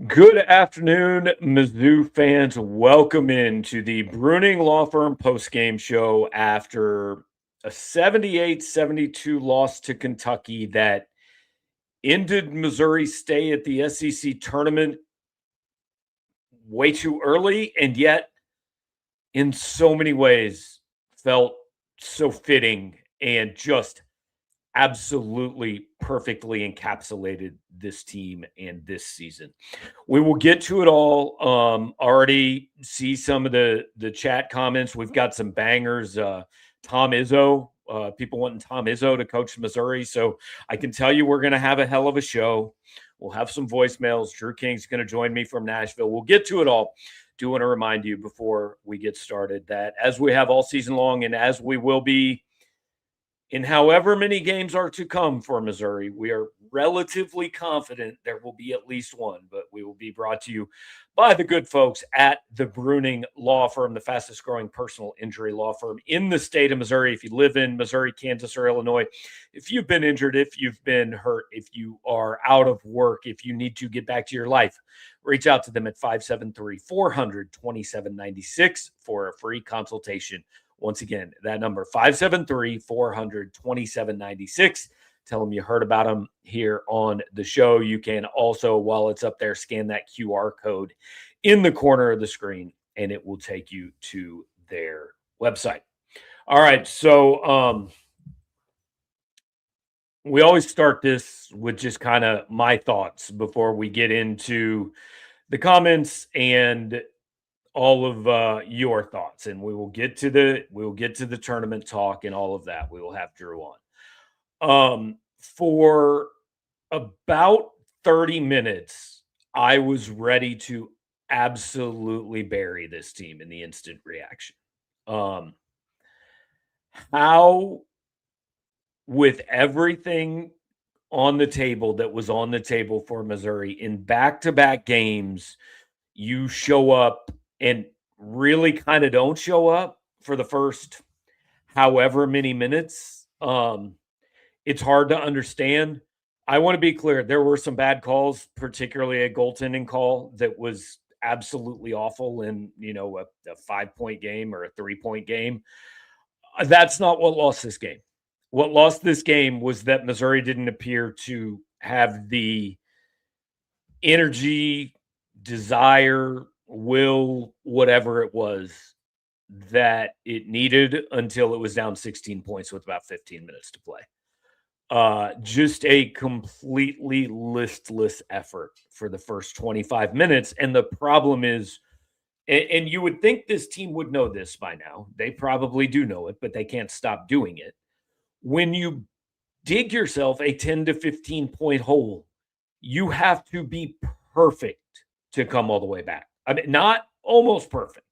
Good afternoon, Mizzou fans. Welcome into the Bruning Law Firm postgame show after a 78-72 loss to Kentucky that ended Missouri's stay at the SEC tournament way too early, and yet in so many ways felt so fitting and just absolutely perfectly encapsulated this team and this season. We will get to it all. Already see some of the chat comments. We've got some bangers. Tom Izzo, people wanting Tom Izzo to coach Missouri. So I can tell you we're going to have a hell of a show. We'll have some voicemails. Drew King's going to join me from Nashville. We'll get to it all. Do want to remind you before we get started that as we have all season long and as we will be in however many games are to come for Missouri, we are relatively confident there will be at least one, but we will be brought to you by the good folks at the Bruning Law Firm, the fastest growing personal injury law firm in the state of Missouri. If you live in Missouri, Kansas, or Illinois, if you've been injured, if you've been hurt, if you are out of work, if you need to get back to your life, reach out to them at 573-400-2796 for a free consultation. Once again, that number, 573-400-2796. Tell them you heard about them here on the show. You can also, while it's up there, scan that QR code in the corner of the screen, and it will take you to their website. All right, so we always start this with just kind of my thoughts before we get into the comments and all of your thoughts, and we will get to the tournament talk and all of that. We will have Drew on. For about 30 minutes, I was ready to absolutely bury this team in the instant reaction. How, with everything on the table that was on the table for Missouri in back-to-back games, you show up and really kind of don't show up for the first however many minutes. It's hard to understand. I want to be clear. There were some bad calls, particularly a goaltending call that was absolutely awful in, a 5-point game or a 3-point game. That's not what lost this game. What lost this game was that Missouri didn't appear to have the energy, desire, will, whatever it was that it needed until it was down 16 points with about 15 minutes to play. Just a completely listless effort for the first 25 minutes. And the problem is, and you would think this team would know this by now. They probably do know it, but they can't stop doing it. When you dig yourself a 10 to 15 point hole, you have to be perfect to come all the way back. I mean, not almost perfect.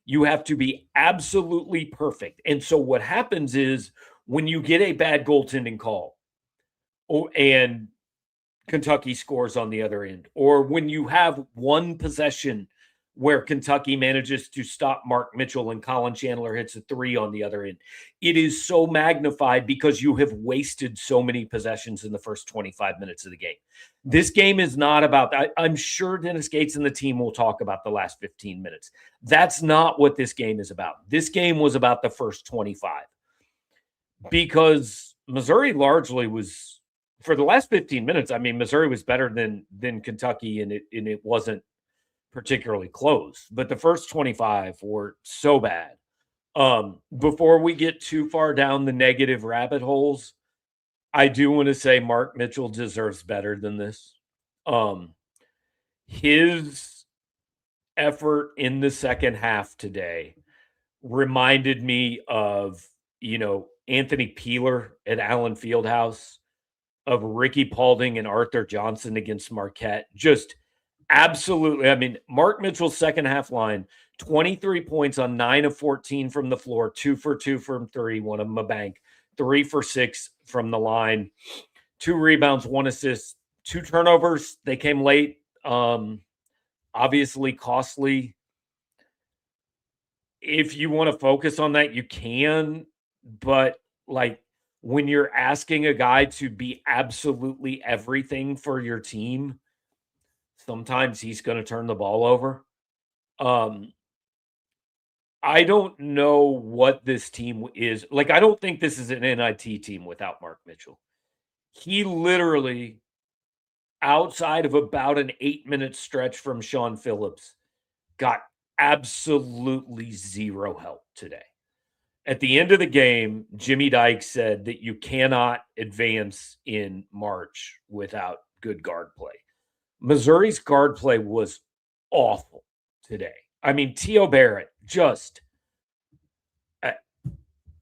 You have to be absolutely perfect. And so what happens is when you get a bad goaltending call and Kentucky scores on the other end, or when you have one possession where Kentucky manages to stop Mark Mitchell and Colin Chandler hits a 3 on the other end, it is so magnified because you have wasted so many possessions in the first 25 minutes of the game. This game is not about that. I'm sure Dennis Gates and the team will talk about the last 15 minutes. That's not what this game is about. This game was about the first 25 because Missouri largely was, for the last 15 minutes, I mean, Missouri was better than Kentucky, and it wasn't particularly close, but the first 25 were so bad. Before we get too far down the negative rabbit holes, I do want to say Mark Mitchell deserves better than this. His effort in the second half today reminded me of, Anthony Peeler at Allen Fieldhouse, of Ricky Paulding and Arthur Johnson against Marquette. Just absolutely. I mean, Mark Mitchell's second half line, 23 points on 9 of 14 from the floor, 2 for 2 from 3, one of them a bank, 3 for 6 from the line, 2 rebounds, 1 assist, 2 turnovers. They came late. Obviously costly. If you want to focus on that, you can, but when you're asking a guy to be absolutely everything for your team, sometimes he's going to turn the ball over. Um, I don't know what this team is. Like, I don't think this is an NIT team without Mark Mitchell. He literally, outside of about an 8-minute stretch from Shawn Phillips, got absolutely zero help today. At the end of the game, Jimmy Dykes said that you cannot advance in March without good guard play. Missouri's guard play was awful today. I mean, T.O. Barrett just let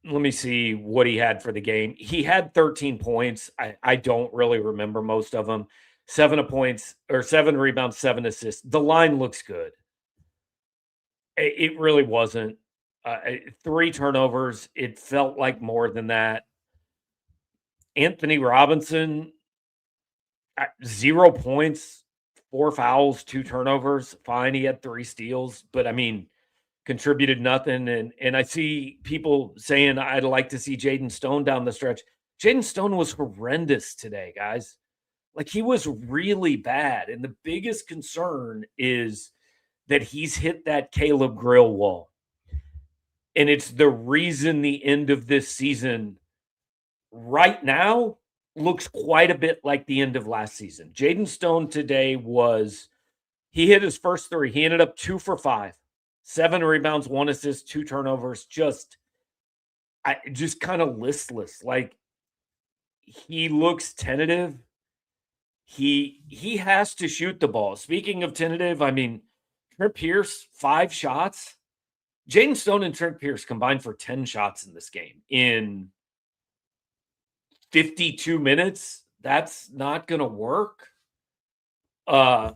me see what he had for the game. He had 13 points. I don't really remember most of them. 7 points or 7 rebounds, 7 assists. The line looks good. It really wasn't. 3 turnovers. It felt like more than that. Anthony Robinson, 0 points, 4 fouls, 2 turnovers. Fine, he had 3 steals, but I mean, contributed nothing. And I see people saying I'd like to see Jaden Stone down the stretch. Jaden Stone was horrendous today, guys. Like, he was really bad. And the biggest concern is that he's hit that Caleb Grill wall. And it's the reason the end of this season right now looks quite a bit like the end of last season. Jaden Stone today he hit his first 3. He ended up 2 for 5, 7 rebounds, 1 assist, 2 turnovers. Just kind of listless. Like, he looks tentative. He has to shoot the ball. Speaking of tentative, I mean, Trent Pierce, 5 shots. Jaden Stone and Trent Pierce combined for 10 shots in this game in 52 minutes. That's not going to work. I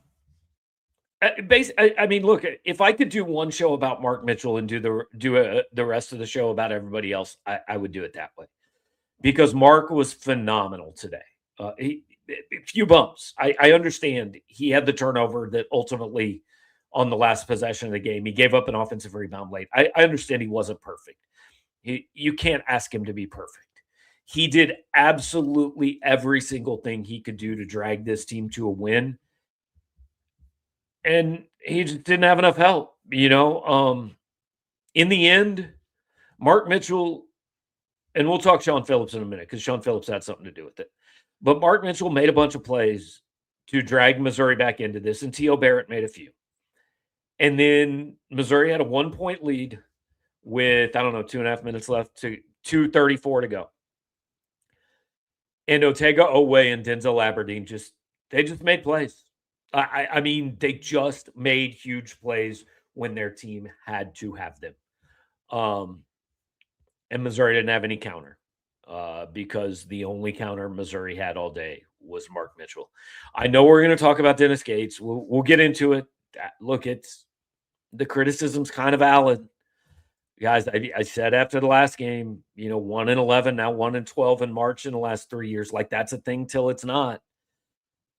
mean, look, if I could do one show about Mark Mitchell and do the rest of the show about everybody else, I would do it that way, because Mark was phenomenal today. A few bumps. I understand he had the turnover that ultimately, on the last possession of the game, he gave up an offensive rebound late. I understand he wasn't perfect. You can't ask him to be perfect. He did absolutely every single thing he could do to drag this team to a win. And he just didn't have enough help, in the end, Mark Mitchell, and we'll talk Shawn Phillips in a minute because Shawn Phillips had something to do with it. But Mark Mitchell made a bunch of plays to drag Missouri back into this, and T.O. Barrett made a few. And then Missouri had a 1-point lead with, 2.5 minutes left, to 2:34 to go. And Otega Owe and Denzel Aberdeen just made plays. I mean, they just made huge plays when their team had to have them. And Missouri didn't have any counter because the only counter Missouri had all day was Mark Mitchell. I know we're going to talk about Dennis Gates. We'll get into it. Look, the criticism's kind of valid. Guys, I said after the last game, 1-11, now 1-12 in March in the last 3 years. Like, that's a thing till it's not.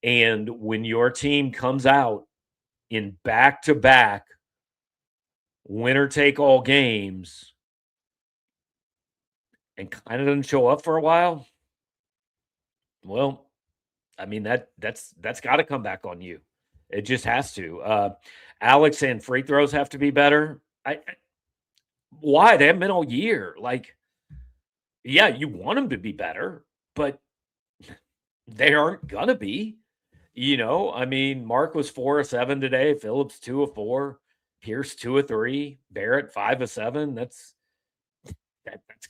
And when your team comes out in back-to-back winner-take-all games and kind of doesn't show up for a while, well, I mean, that's got to come back on you. It just has to. Alex and free throws have to be better. Why? They haven't been all year. Like, yeah, you want them to be better, but they aren't going to be. I mean, Mark was 4 of 7 today. Phillips 2 of 4. Pierce 2 of 3. Barrett 5 of 7. That's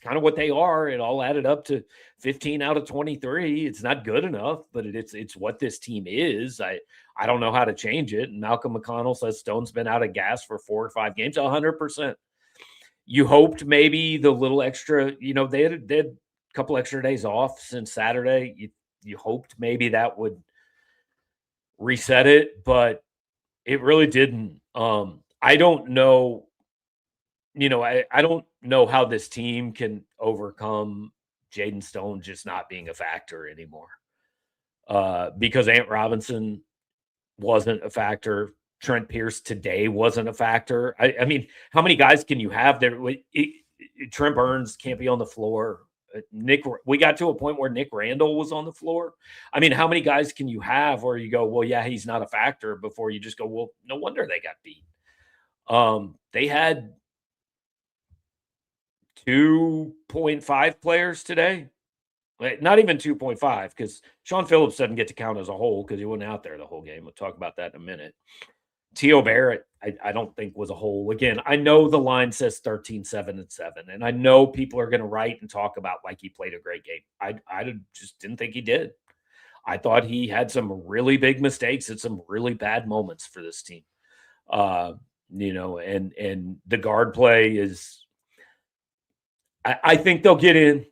kind of what they are. It all added up to 15 out of 23. It's not good enough, but it's what this team is. I don't know how to change it. And Malcolm McConnell says Stone's been out of gas for 4 or 5 games. 100%. You hoped maybe the little extra, they had a couple extra days off since Saturday. You hoped maybe that would reset it, but it really didn't. I don't know. I don't know how this team can overcome Jaden Stone just not being a factor anymore. Because Ant Robinson wasn't a factor. Trent Pierce today wasn't a factor. I mean, how many guys can you have there? Trent Burns can't be on the floor. We got to a point where Nick Randall was on the floor. I mean, how many guys can you have where you go, well, yeah, he's not a factor before you just go, well, no wonder they got beat. They had 2.5 players today. Not even 2.5 because Shawn Phillips doesn't get to count as a whole because he wasn't out there the whole game. We'll talk about that in a minute. T.O. Barrett, I don't think was a whole. Again, I know the line says 13, 7, and 7, and I know people are going to write and talk about like he played a great game. I just didn't think he did. I thought he had some really big mistakes and some really bad moments for this team. And the guard play is I think they'll get in.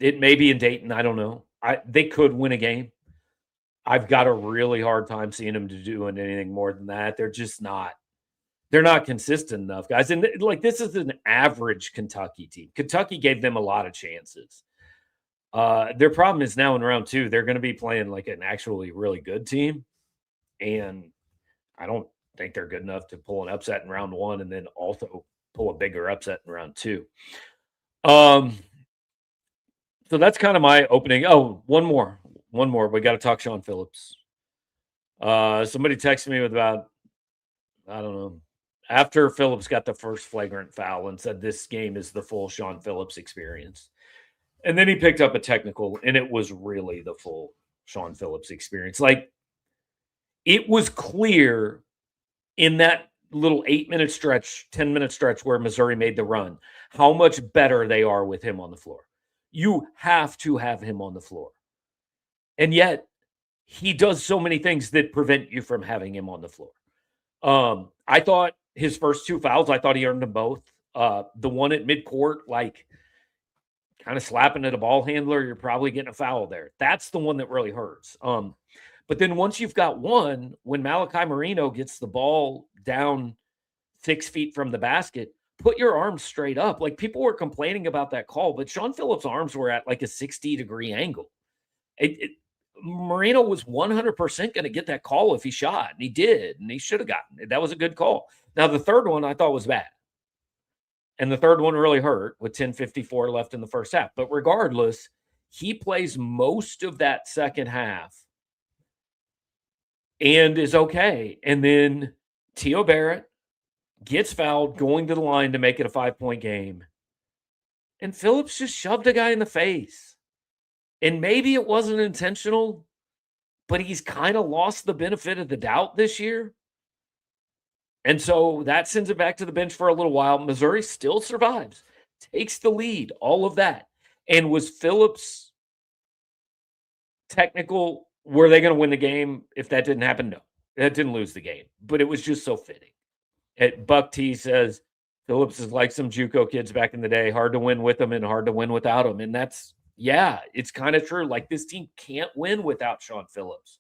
It may be in Dayton. I don't know. They could win a game. I've got a really hard time seeing them doing anything more than that. They're just not. They're not consistent enough, guys. And like this is an average Kentucky team. Kentucky gave them a lot of chances. Their problem is now in round 2, they're going to be playing like an actually really good team, and I don't think they're good enough to pull an upset in round 1 and then also pull a bigger upset in round 2. So that's kind of my opening. Oh, one more. We got to talk Shawn Phillips. Somebody texted me with about, I don't know, after Phillips got the first flagrant foul and said this game is the full Shawn Phillips experience. And then he picked up a technical, and it was really the full Shawn Phillips experience. Like, it was clear in that little 8-minute stretch, 10-minute stretch where Missouri made the run, how much better they are with him on the floor. You have to have him on the floor. And yet, he does so many things that prevent you from having him on the floor. I thought his first 2 fouls, I thought he earned them both. The one at midcourt, like, kind of slapping at a ball handler, you're probably getting a foul there. That's the one that really hurts. But then once you've got one, when Malachi Marino gets the ball down 6 feet from the basket, put your arms straight up. Like, people were complaining about that call, but Shawn Phillips' arms were at like a 60-degree angle. Marino was 100% going to get that call if he shot, and he did, and he should have gotten it. That was a good call. Now, the third one I thought was bad. And the third one really hurt with 10:54 left in the first half. But regardless, he plays most of that second half and is okay. And then T.O. Barrett gets fouled going to the line to make it a 5-point game. And Phillips just shoved a guy in the face. And maybe it wasn't intentional, but he's kind of lost the benefit of the doubt this year. And so that sends it back to the bench for a little while. Missouri still survives, takes the lead, all of that. And was Phillips technical? Were they going to win the game if that didn't happen? No, that didn't lose the game, but it was just so fitting. Buck T says Phillips is like some JUCO kids back in the day, hard to win with them and hard to win without them. And that's, yeah, it's kind of true. Like, this team can't win without Shawn Phillips.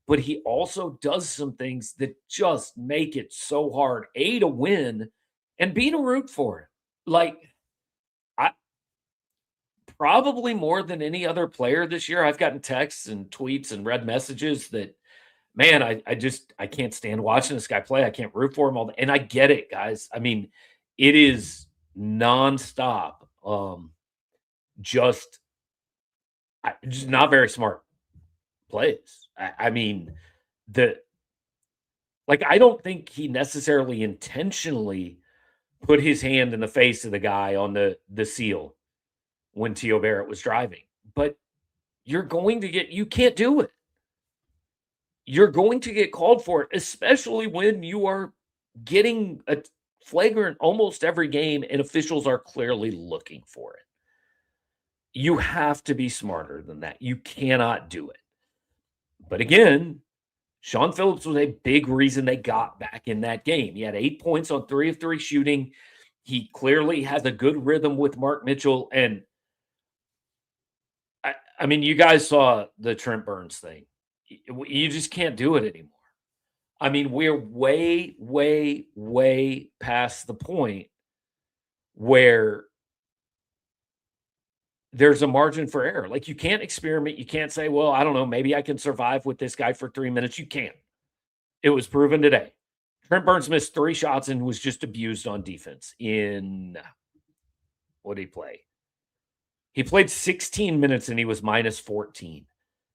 But he also does some things that just make it so hard, A, to win, and B, to root for him. Like, I probably more than any other player this year, I've gotten texts and tweets and read messages that, man, I can't stand watching this guy play. I can't root for him all. And I get it, guys. I mean, it is nonstop. Just not very smart plays. I mean, I don't think he necessarily intentionally put his hand in the face of the guy on the seal when T.O. Barrett was driving. But you can't do it. You're going to get called for it, especially when you are getting a flagrant almost every game and officials are clearly looking for it. You have to be smarter than that. You cannot do it. But again, Shawn Phillips was a big reason they got back in that game. He had 8 points on 3 of 3 shooting. He clearly has a good rhythm with Mark Mitchell. And I mean, you guys saw the Trent Burns thing. You just can't do it anymore. I mean, we're way, way, way past the point where there's a margin for error. Like, you can't experiment. You can't say, well, I don't know, maybe I can survive with this guy for 3 minutes. You can't. It was proven today. Trent Burns missed 3 shots and was just abused on defense in, what did he play? He played 16 minutes and he was minus 14.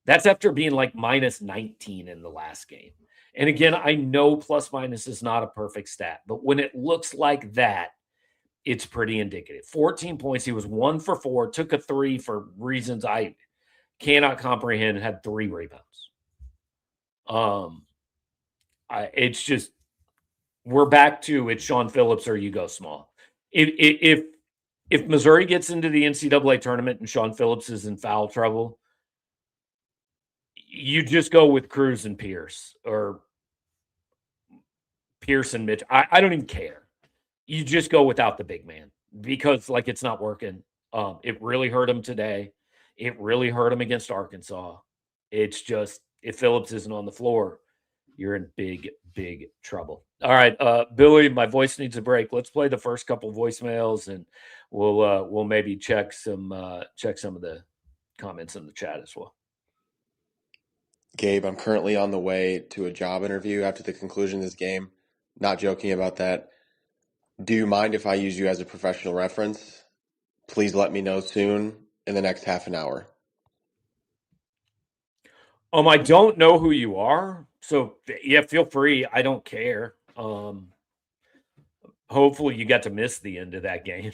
That's after being like minus 19 in the last game. And again, I know plus minus is not a perfect stat, but when it looks like that, it's pretty indicative. 14 points. He was 1 for 4, took a 3 for reasons I cannot comprehend, and had 3 rebounds. It's just, we're back to it's Shawn Phillips or you go small. If Missouri gets into the NCAA tournament and Shawn Phillips is in foul trouble, you just go with Cruz and Pierce or Pierce and Mitch. I don't even care. You just go without the big man because like it's not working. It really hurt him today. It really hurt him against Arkansas. It's just if Phillips isn't on the floor, you're in big, big trouble. All right, Billy, my voice needs a break. Let's play the first couple voicemails, and we'll maybe check some of the comments in the chat as well. Gabe, I'm currently on the way to a job interview after the conclusion of this game. Not joking about that. Do you mind if I use you as a professional reference? Please let me know soon in the next half an hour. I don't know who you are, so yeah, feel free. I don't care. Hopefully you got to miss the end of that game.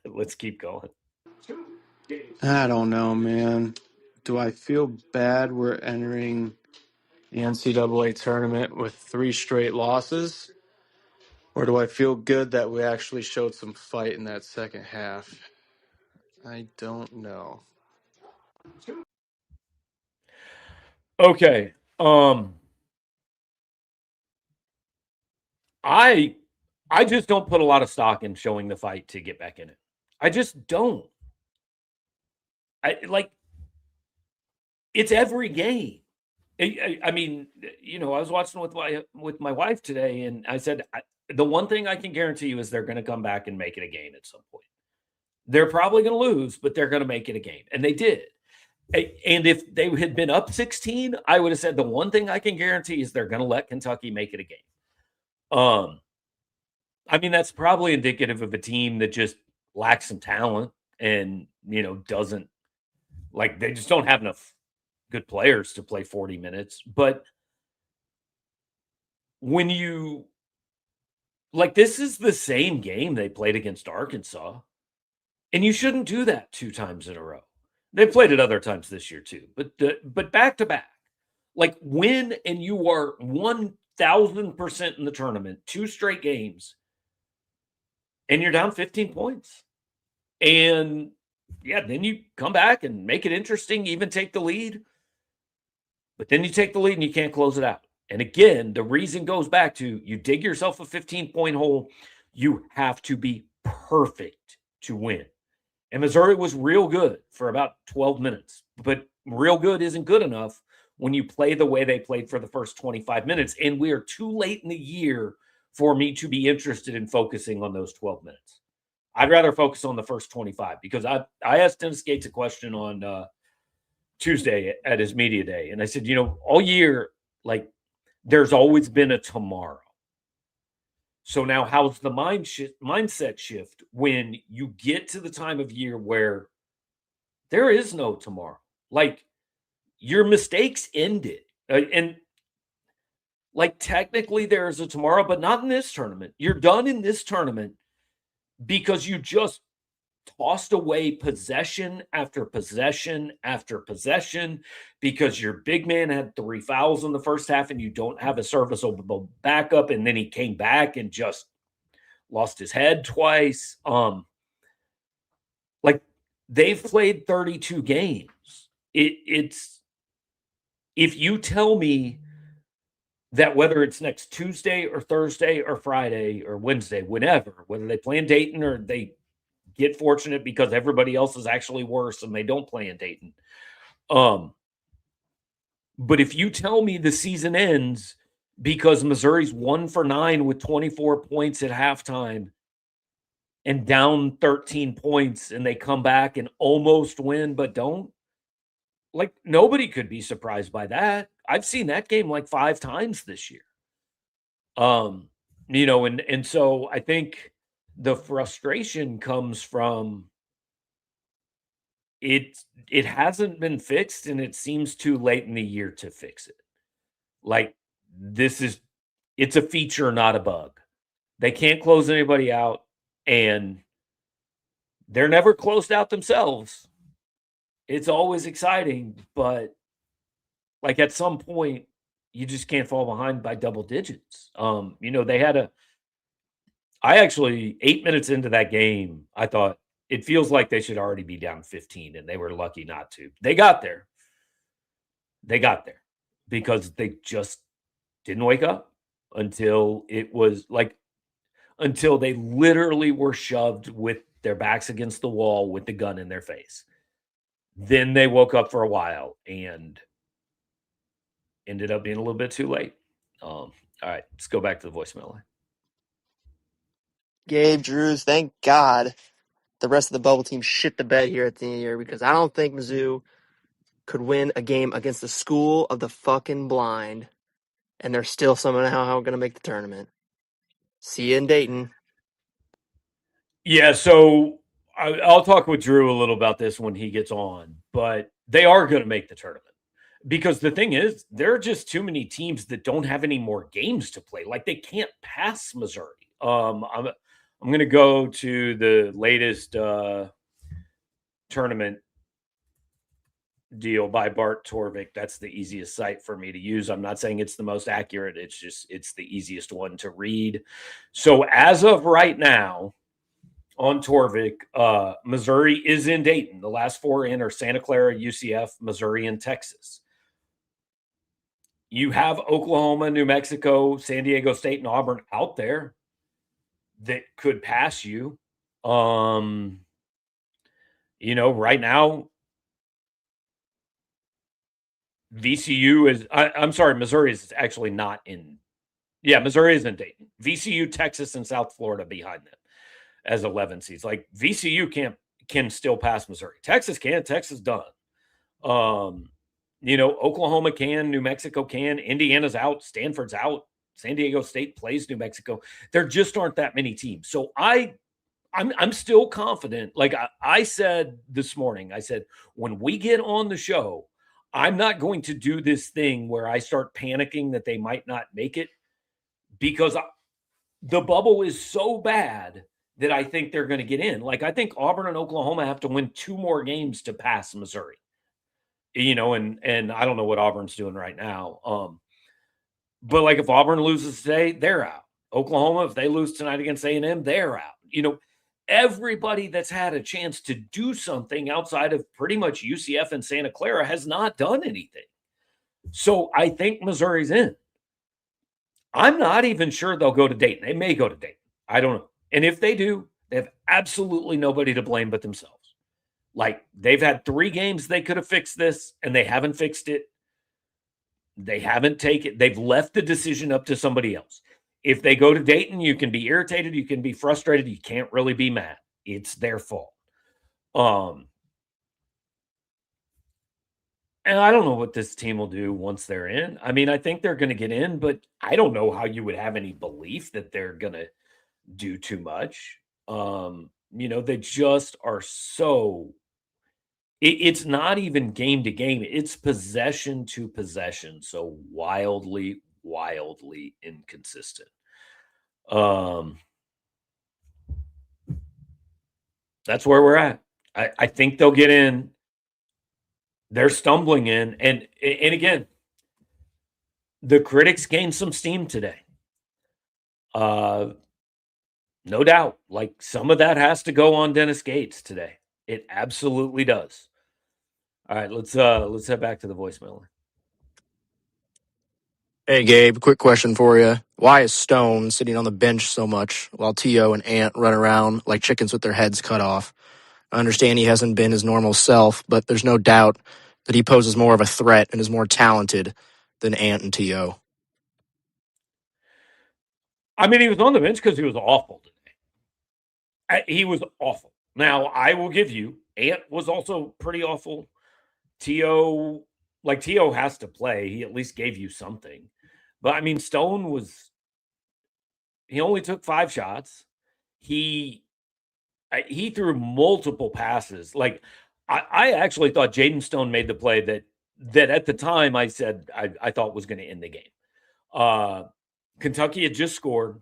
Let's keep going. I don't know, man. Do I feel bad we're entering the NCAA tournament with 3 straight losses? Or do I feel good that we actually showed some fight in that second half? I don't know. Okay. I just don't put a lot of stock in showing the fight to get back in it. I just don't. It's every game. I mean, I was watching with my wife today, and I said the one thing I can guarantee you is they're going to come back and make it a game at some point. They're probably going to lose, but they're going to make it a game, and they did. And if they had been up 16, I would have said the one thing I can guarantee is they're going to let Kentucky make it a game. I mean, that's probably indicative of a team that just lacks some talent and, doesn't they just don't have enough good players to play 40 minutes. But when this is the same game they played against Arkansas, and you shouldn't do that 2 times in a row. They played it other times this year too, but back to back, win and you are 1,000% in the tournament, 2 straight games, and you're down 15 points. And yeah, then you come back and make it interesting, even take the lead. But then you take the lead and you can't close it out. And again, the reason goes back to you dig yourself a 15-point hole. You have to be perfect to win. And Missouri was real good for about 12 minutes. But real good isn't good enough when you play the way they played for the first 25 minutes. And we are too late in the year for me to be interested in focusing on those 12 minutes. I'd rather focus on the first 25 because I asked Dennis Gates a question on Tuesday at his media day. And I said, all year, there's always been a tomorrow. So now how's the mindset shift when you get to the time of year where there is no tomorrow? Your mistakes ended. And technically there is a tomorrow, but not in this tournament. You're done in this tournament because you just tossed away possession after possession after possession because your big man had 3 fouls in the first half and you don't have a serviceable backup. And then he came back and just lost his head twice. They've played 32 games. It's if you tell me that whether it's next Tuesday or Thursday or Friday or Wednesday, whenever, whether they play in Dayton or they get fortunate because everybody else is actually worse and they don't play in Dayton. But if you tell me the season ends because Missouri's 1 for 9 with 24 points at halftime and down 13 points and they come back and almost win but don't, nobody could be surprised by that. I've seen that game 5 times this year. And so I think the frustration comes from it hasn't been fixed, and it seems too late in the year to fix it. Like, it's a feature, not a bug. They can't close anybody out, and they're never closed out themselves. It's always exciting, but like at some point, you just can't fall behind by double digits. They had I actually 8 minutes into that game, I thought it feels like they should already be down 15, and they were lucky not to. They got there. They got there because they just didn't wake up until until they literally were shoved with their backs against the wall with the gun in their face. Then they woke up for a while and ended up being a little bit too late. All right, let's go back to the voicemail line. Gabe, Drews, thank God the rest of the bubble team shit the bed here at the end of the year, because I don't think Mizzou could win a game against the school of the fucking blind, and they're still somehow going to make the tournament. See you in Dayton. Yeah, so I'll talk with Drew a little about this when he gets on, but they are going to make the tournament. Because the thing is, there are just too many teams that don't have any more games to play. Like, they can't pass Missouri. I'm going to go to the latest tournament deal by Bart Torvik. That's the easiest site for me to use. I'm not saying it's the most accurate. It's the easiest one to read. So as of right now, on Torvik, Missouri is in Dayton. The last four in are Santa Clara, UCF, Missouri, and Texas. You have Oklahoma, New Mexico, San Diego State, and Auburn out there that could pass you. Right now, VCU is, I'm sorry, Missouri is actually not in. Yeah, Missouri is in Dayton. VCU, Texas, and South Florida behind them as 11 seeds. Like, VCU can still pass Missouri. Texas can. Texas done. Oklahoma can, New Mexico can, Indiana's out, Stanford's out, San Diego State plays New Mexico. There just aren't that many teams. So I'm still confident. Like I said this morning, I said, when we get on the show, I'm not going to do this thing where I start panicking that they might not make it, because the bubble is so bad that I think they're going to get in. Like, I think Auburn and Oklahoma have to win 2 more games to pass Missouri. And I don't know what Auburn's doing right now. But like, if Auburn loses today, they're out. Oklahoma, if they lose tonight against A&M, they're out. Everybody that's had a chance to do something outside of pretty much UCF and Santa Clara has not done anything. So I think Missouri's in. I'm not even sure they'll go to Dayton. They may go to Dayton. I don't know. And if they do, they have absolutely nobody to blame but themselves. Like, they've had 3 games they could have fixed this, and they haven't fixed it. They've left the decision up to somebody else. If they go to Dayton, you can be irritated, you can be frustrated, you can't really be mad. It's their fault. And I don't know what this team will do once they're in. I mean, I think they're going to get in, but I don't know how you would have any belief that they're going to do too much. They just are so. It's not even game to game. It's possession to possession. So wildly, wildly inconsistent. That's where we're at. I think they'll get in. They're stumbling in. And again, the critics gained some steam today. No doubt. Like, some of that has to go on Dennis Gates today. It absolutely does. All right, let's head back to the voicemail. Hey, Gabe, quick question for you. Why is Stone sitting on the bench so much while T.O. and Ant run around like chickens with their heads cut off? I understand he hasn't been his normal self, but there's no doubt that he poses more of a threat and is more talented than Ant and T.O. I mean, he was on the bench because he was awful today. He was awful. Now, I will give you, Ant was also pretty awful. T.O. has to play. He at least gave you something. But, I mean, Stone he only took 5 shots. He threw multiple passes. Like, I actually thought Jaden Stone made the play that at the time I said I thought was going to end the game. Kentucky had just scored.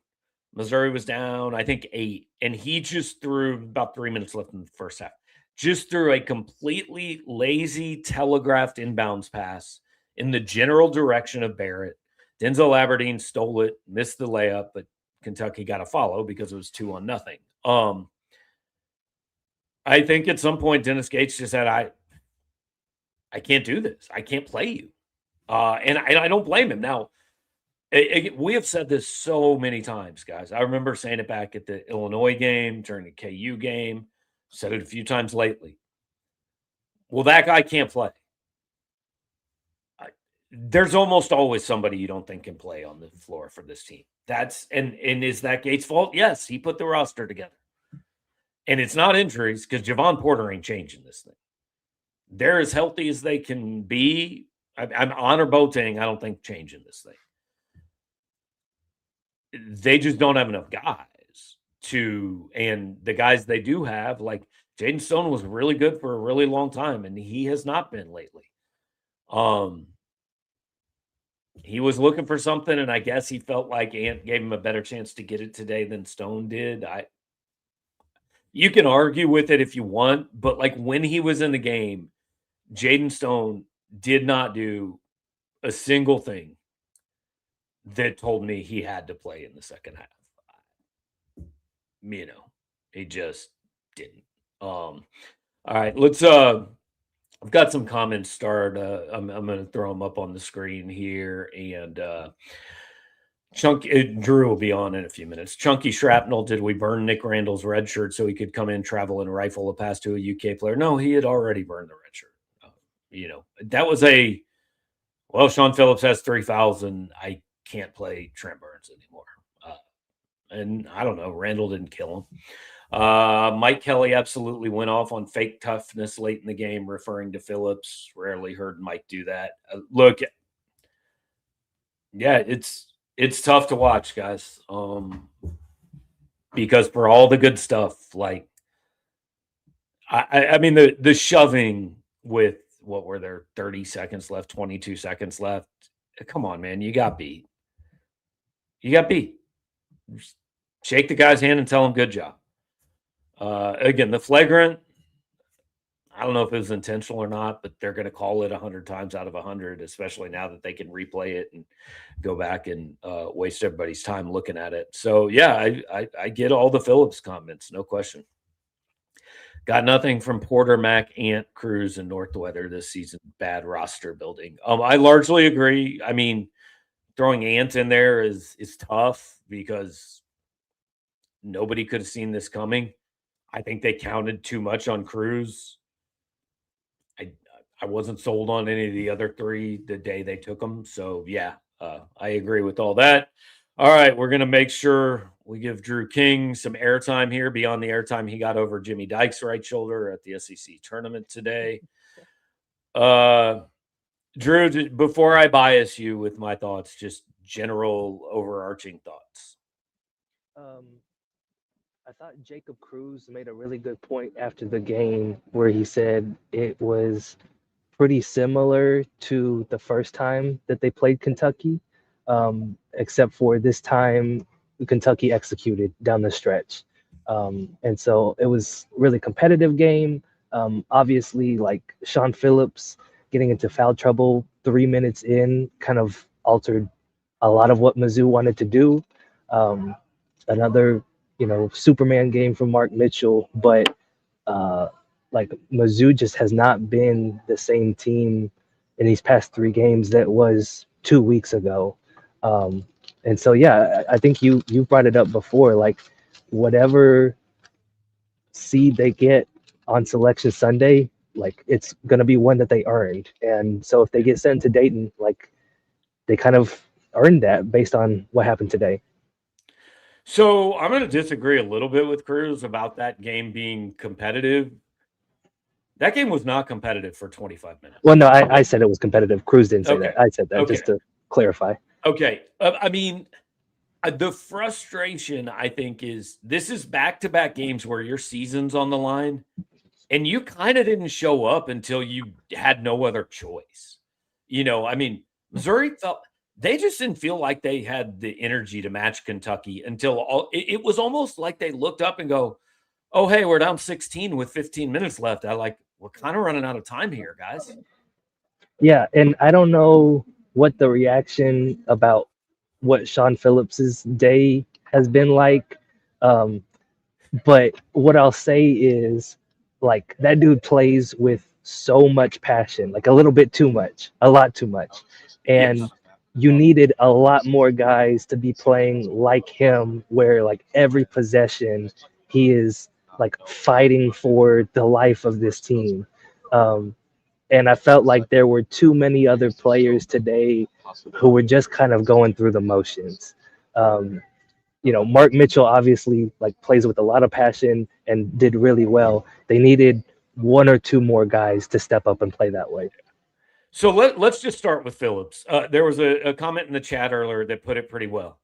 Missouri was down, I think 8, and he just threw about 3 minutes left in the first half. Just threw a completely lazy telegraphed inbounds pass in the general direction of Barrett. Denzel Aberdeen stole it, missed the layup, but Kentucky got a follow because it was 2-0. I think at some point Dennis Gates just said, I can't do this. I can't play you. And I don't blame him. Now, we have said this so many times, guys. I remember saying it back at the Illinois game, during the KU game, said it a few times lately. Well, that guy can't play. There's almost always somebody you don't think can play on the floor for this team. And is that Gates' fault? Yes, he put the roster together. And it's not injuries because Javon Porter ain't changing this thing. They're as healthy as they can be. I'm Honor Boateng, I don't think changing this thing. They just don't have enough guys and the guys they do have, like Jaden Stone was really good for a really long time, and he has not been lately. He was looking for something, and I guess he felt like Ant gave him a better chance to get it today than Stone did. You can argue with it if you want, but like when he was in the game, Jaden Stone did not do a single thing that told me he had to play in the second half. He just didn't. All right, let's I've got some comments started. I'm going to throw them up on the screen here, and Drew will be on in a few minutes. Chunky Shrapnel, did we burn Nick Randall's red shirt so he could come in, travel, and rifle a pass to a UK player? No, he had already burned the red shirt. That was Shawn Phillips has 3 fouls, and I can't play Trent Burns anymore. And I don't know, Randall didn't kill him. Mike Kelly absolutely went off on fake toughness late in the game, referring to Phillips. Rarely heard Mike do that. Look, yeah, it's tough to watch, guys. Because for all the good stuff, like I mean the shoving with what were there 30 seconds left, 22 seconds left. Come on, man, you got beat. Just shake the guy's hand and tell him good job. Again, the flagrant, I don't know if it was intentional or not, but they're going to call it 100 times out of 100, especially now that they can replay it and go back and waste everybody's time looking at it. So, yeah, I get all the Phillips comments, no question. Got nothing from Porter, Mack, Ant, Cruz, and Northweather this season. Bad roster building. I largely agree. I mean, throwing Ant in there is tough because nobody could have seen this coming. I think they counted too much on Cruz. I wasn't sold on any of the other 3 the day they took them. So, yeah, I agree with all that. All right, we're going to make sure we give Drew King some airtime here beyond the airtime he got over Jimmy Dykes' right shoulder at the SEC tournament today. Drew, before I bias you with my thoughts, just general overarching thoughts. I thought Jacob Cruz made a really good point after the game where he said it was pretty similar to the first time that they played Kentucky, except for this time Kentucky executed down the stretch. And so it was really competitive game. Obviously, like Shawn Phillips getting into foul trouble 3 minutes in kind of altered a lot of what Mizzou wanted to do. Another Superman game from Mark Mitchell, but like Mizzou just has not been the same team in these past 3 games that was 2 weeks ago. And so, yeah, I think you brought it up before, like whatever seed they get on Selection Sunday, like it's going to be one that they earned. And so if they get sent to Dayton, like they kind of earned that based on what happened today. So I'm going to disagree a little bit with Cruz about that game being competitive. That game was not competitive for 25 minutes. Well, no, I said it was competitive. Cruz didn't say that. I said that just to clarify. Okay. I mean, the frustration, I think, is this is back-to-back games where your season's on the line, and you kind of didn't show up until you had no other choice. I mean, Missouri they just didn't feel like they had the energy to match Kentucky until it was almost like they looked up and go, "Oh, hey, we're down 16 with 15 minutes left." We're kind of running out of time here, guys. Yeah, and I don't know what the reaction about what Shawn Phillips's day has been like. But what I'll say is, like, that dude plays with so much passion, like a little bit too much, a lot too much. And Yes. you needed a lot more guys to be playing like him, where like every possession he is like fighting for the life of this team. And I felt like there were too many other players today who were just kind of going through the motions. Um, Mark Mitchell obviously like plays with a lot of passion and did really well. They needed one or two more guys to step up and play that way. So let's just start with Phillips. There was a comment in the chat earlier that put it pretty well.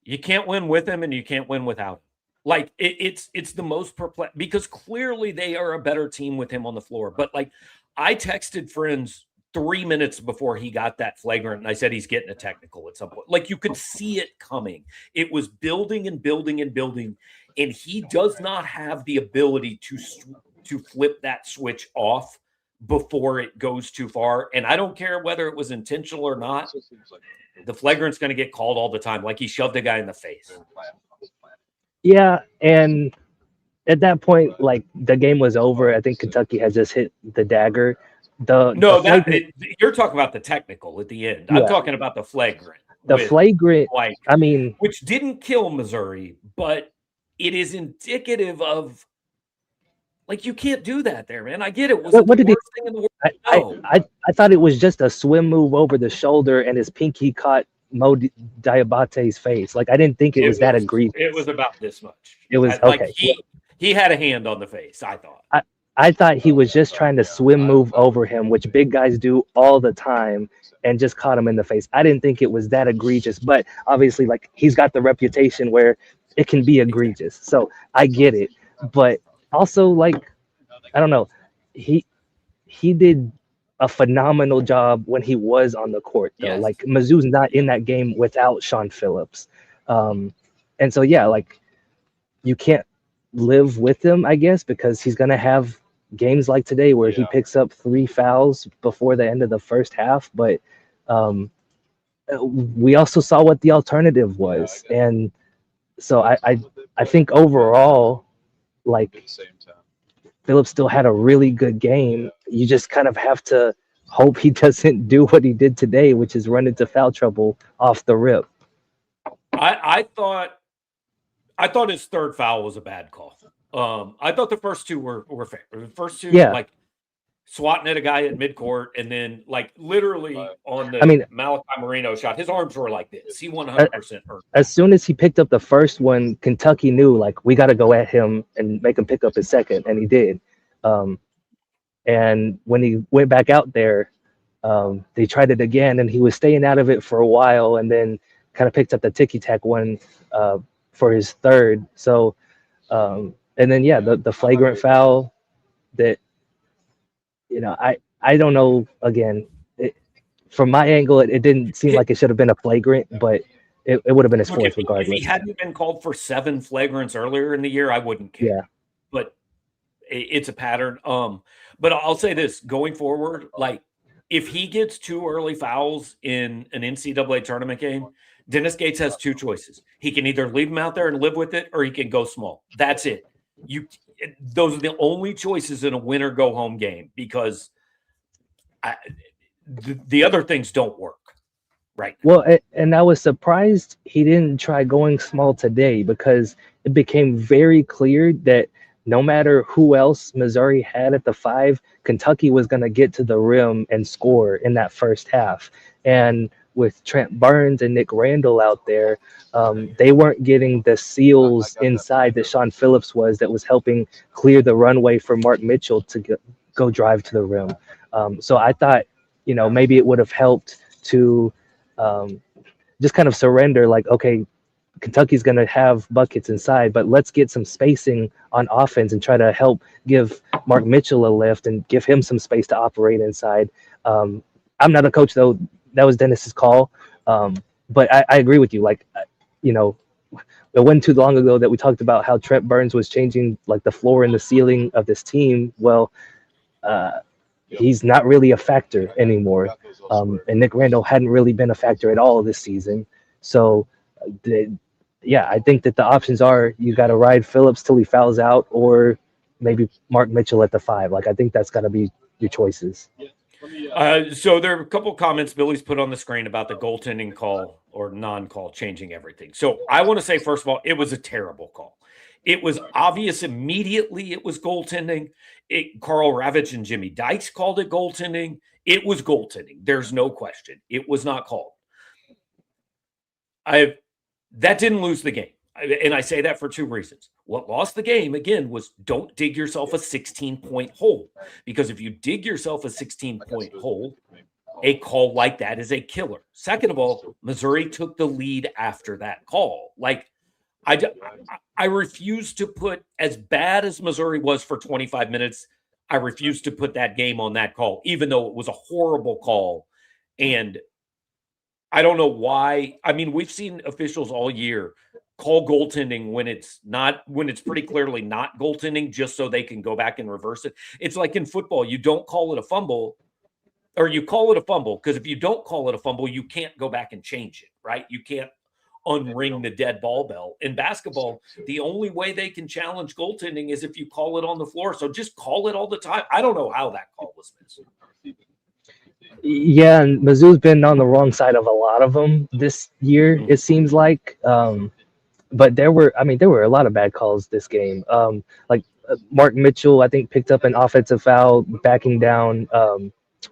You can't win with him and you can't win without him. Like it's the most perplexed because clearly they are a better team with him on the floor. But like I texted friends 3 minutes before he got that flagrant, and I said he's getting a technical at some point. Like you could see it coming. It was building and building and building, and he does not have the ability to flip that switch off before it goes too far. And I don't care whether it was intentional or not. The flagrant's going to get called all the time, like he shoved a guy in the face. Yeah, and at that point, like the game was over. I think Kentucky had just hit the dagger. You're talking about the technical at the end. Yeah. I'm talking about the flagrant. I mean, which didn't kill Missouri, but it is indicative of like you can't do that there, man. I get it. Was what the did worst thing in the world? No. I thought it was just a swim move over the shoulder, and his pinky caught Mo Diabate's face. Like I didn't think it was that egregious. It was about this much. It was like okay. He had a hand on the face. I thought. I thought he was just trying to swim move over him, which big guys do all the time, and just caught him in the face. I didn't think it was that egregious, but obviously, like he's got the reputation where it can be egregious. So I get it, but also like I don't know, he did a phenomenal job when he was on the court, though. Yes. Like Mizzou's not in that game without Shawn Phillips, and so yeah, like you can't live with him, I guess, because he's gonna have games like today where he picks up 3 fouls before the end of the first half. But we also saw what the alternative was, and so I think overall, like Phillips still had a really good game. You just kind of have to hope he doesn't do what he did today, which is run into foul trouble off the rip. I thought his third foul was a bad call. I thought the first two were fair. The first two, like swatting at a guy at midcourt, and then like literally on the Malachi Marino shot, his arms were like this. He 100% hurt. As soon as he picked up the first one, Kentucky knew like we got to go at him and make him pick up his second, and he did. And when he went back out there, they tried it again, and he was staying out of it for a while, and then kind of picked up the ticky-tack one for his third. So, and then the flagrant foul that, I don't know. Again, from my angle, it didn't seem like it should have been a flagrant, but it would have been his fourth regardless. If he hadn't been called for 7 flagrants earlier in the year, I wouldn't care. Yeah. But it's a pattern. But I'll say this going forward, like if he gets 2 early fouls in an NCAA tournament game, Dennis Gates has 2 choices. He can either leave him out there and live with it, or he can go small. That's it. Those are the only choices in a win or go home game, because the other things don't work. Right. Well, and I was surprised he didn't try going small today, because it became very clear that no matter who else Missouri had at the 5, Kentucky was going to get to the rim and score in that first half. And with Trent Burns and Nick Randall out there, they weren't getting the seals inside that Shawn Phillips that was helping clear the runway for Mark Mitchell to go drive to the rim. So I thought, maybe it would have helped to just kind of surrender, like, okay, Kentucky's going to have buckets inside, but let's get some spacing on offense and try to help give Mark Mitchell a lift and give him some space to operate inside. I'm not a coach, though. That was Dennis's call. But I agree with you. Like, you know, it wasn't too long ago that we talked about how Trent Burns was changing like the floor and the ceiling of this team. Well, he's not really a factor anymore. And Nick Randall hadn't really been a factor at all this season. So, yeah, I think that the options are you got to ride Phillips till he fouls out, or maybe Mark Mitchell at the 5. Like, I think that's got to be your choices. So there are a couple comments Billy's put on the screen about the goaltending call or non-call changing everything. So I want to say, first of all, it was a terrible call. It was obvious immediately it was goaltending. Carl Ravitch and Jimmy Dykes called it goaltending. It was goaltending. There's no question. It was not called. That didn't lose the game. And I say that for 2 reasons. What lost the game, again, was don't dig yourself a 16-point hole. Because if you dig yourself a 16-point hole, a call like that is a killer. Second of all, Missouri took the lead after that call. Like, I refuse to put, as bad as Missouri was for 25 minutes, I refuse to put that game on that call, even though it was a horrible call. And I don't know why. I mean, we've seen officials all year call goaltending when it's pretty clearly not goaltending, just so they can go back and reverse it. It's like in football, you don't call it a fumble, or you call it a fumble, because if you don't call it a fumble, you can't go back and change it, right? You can't unring the dead ball bell. In basketball, the only way they can challenge goaltending is if you call it on the floor. So just call it all the time. I don't know how that call was missed. Yeah, and Mizzou's been on the wrong side of a lot of them this year, it seems like. But there were a lot of bad calls this game. Like Mark Mitchell, I think, picked up an offensive foul, backing down,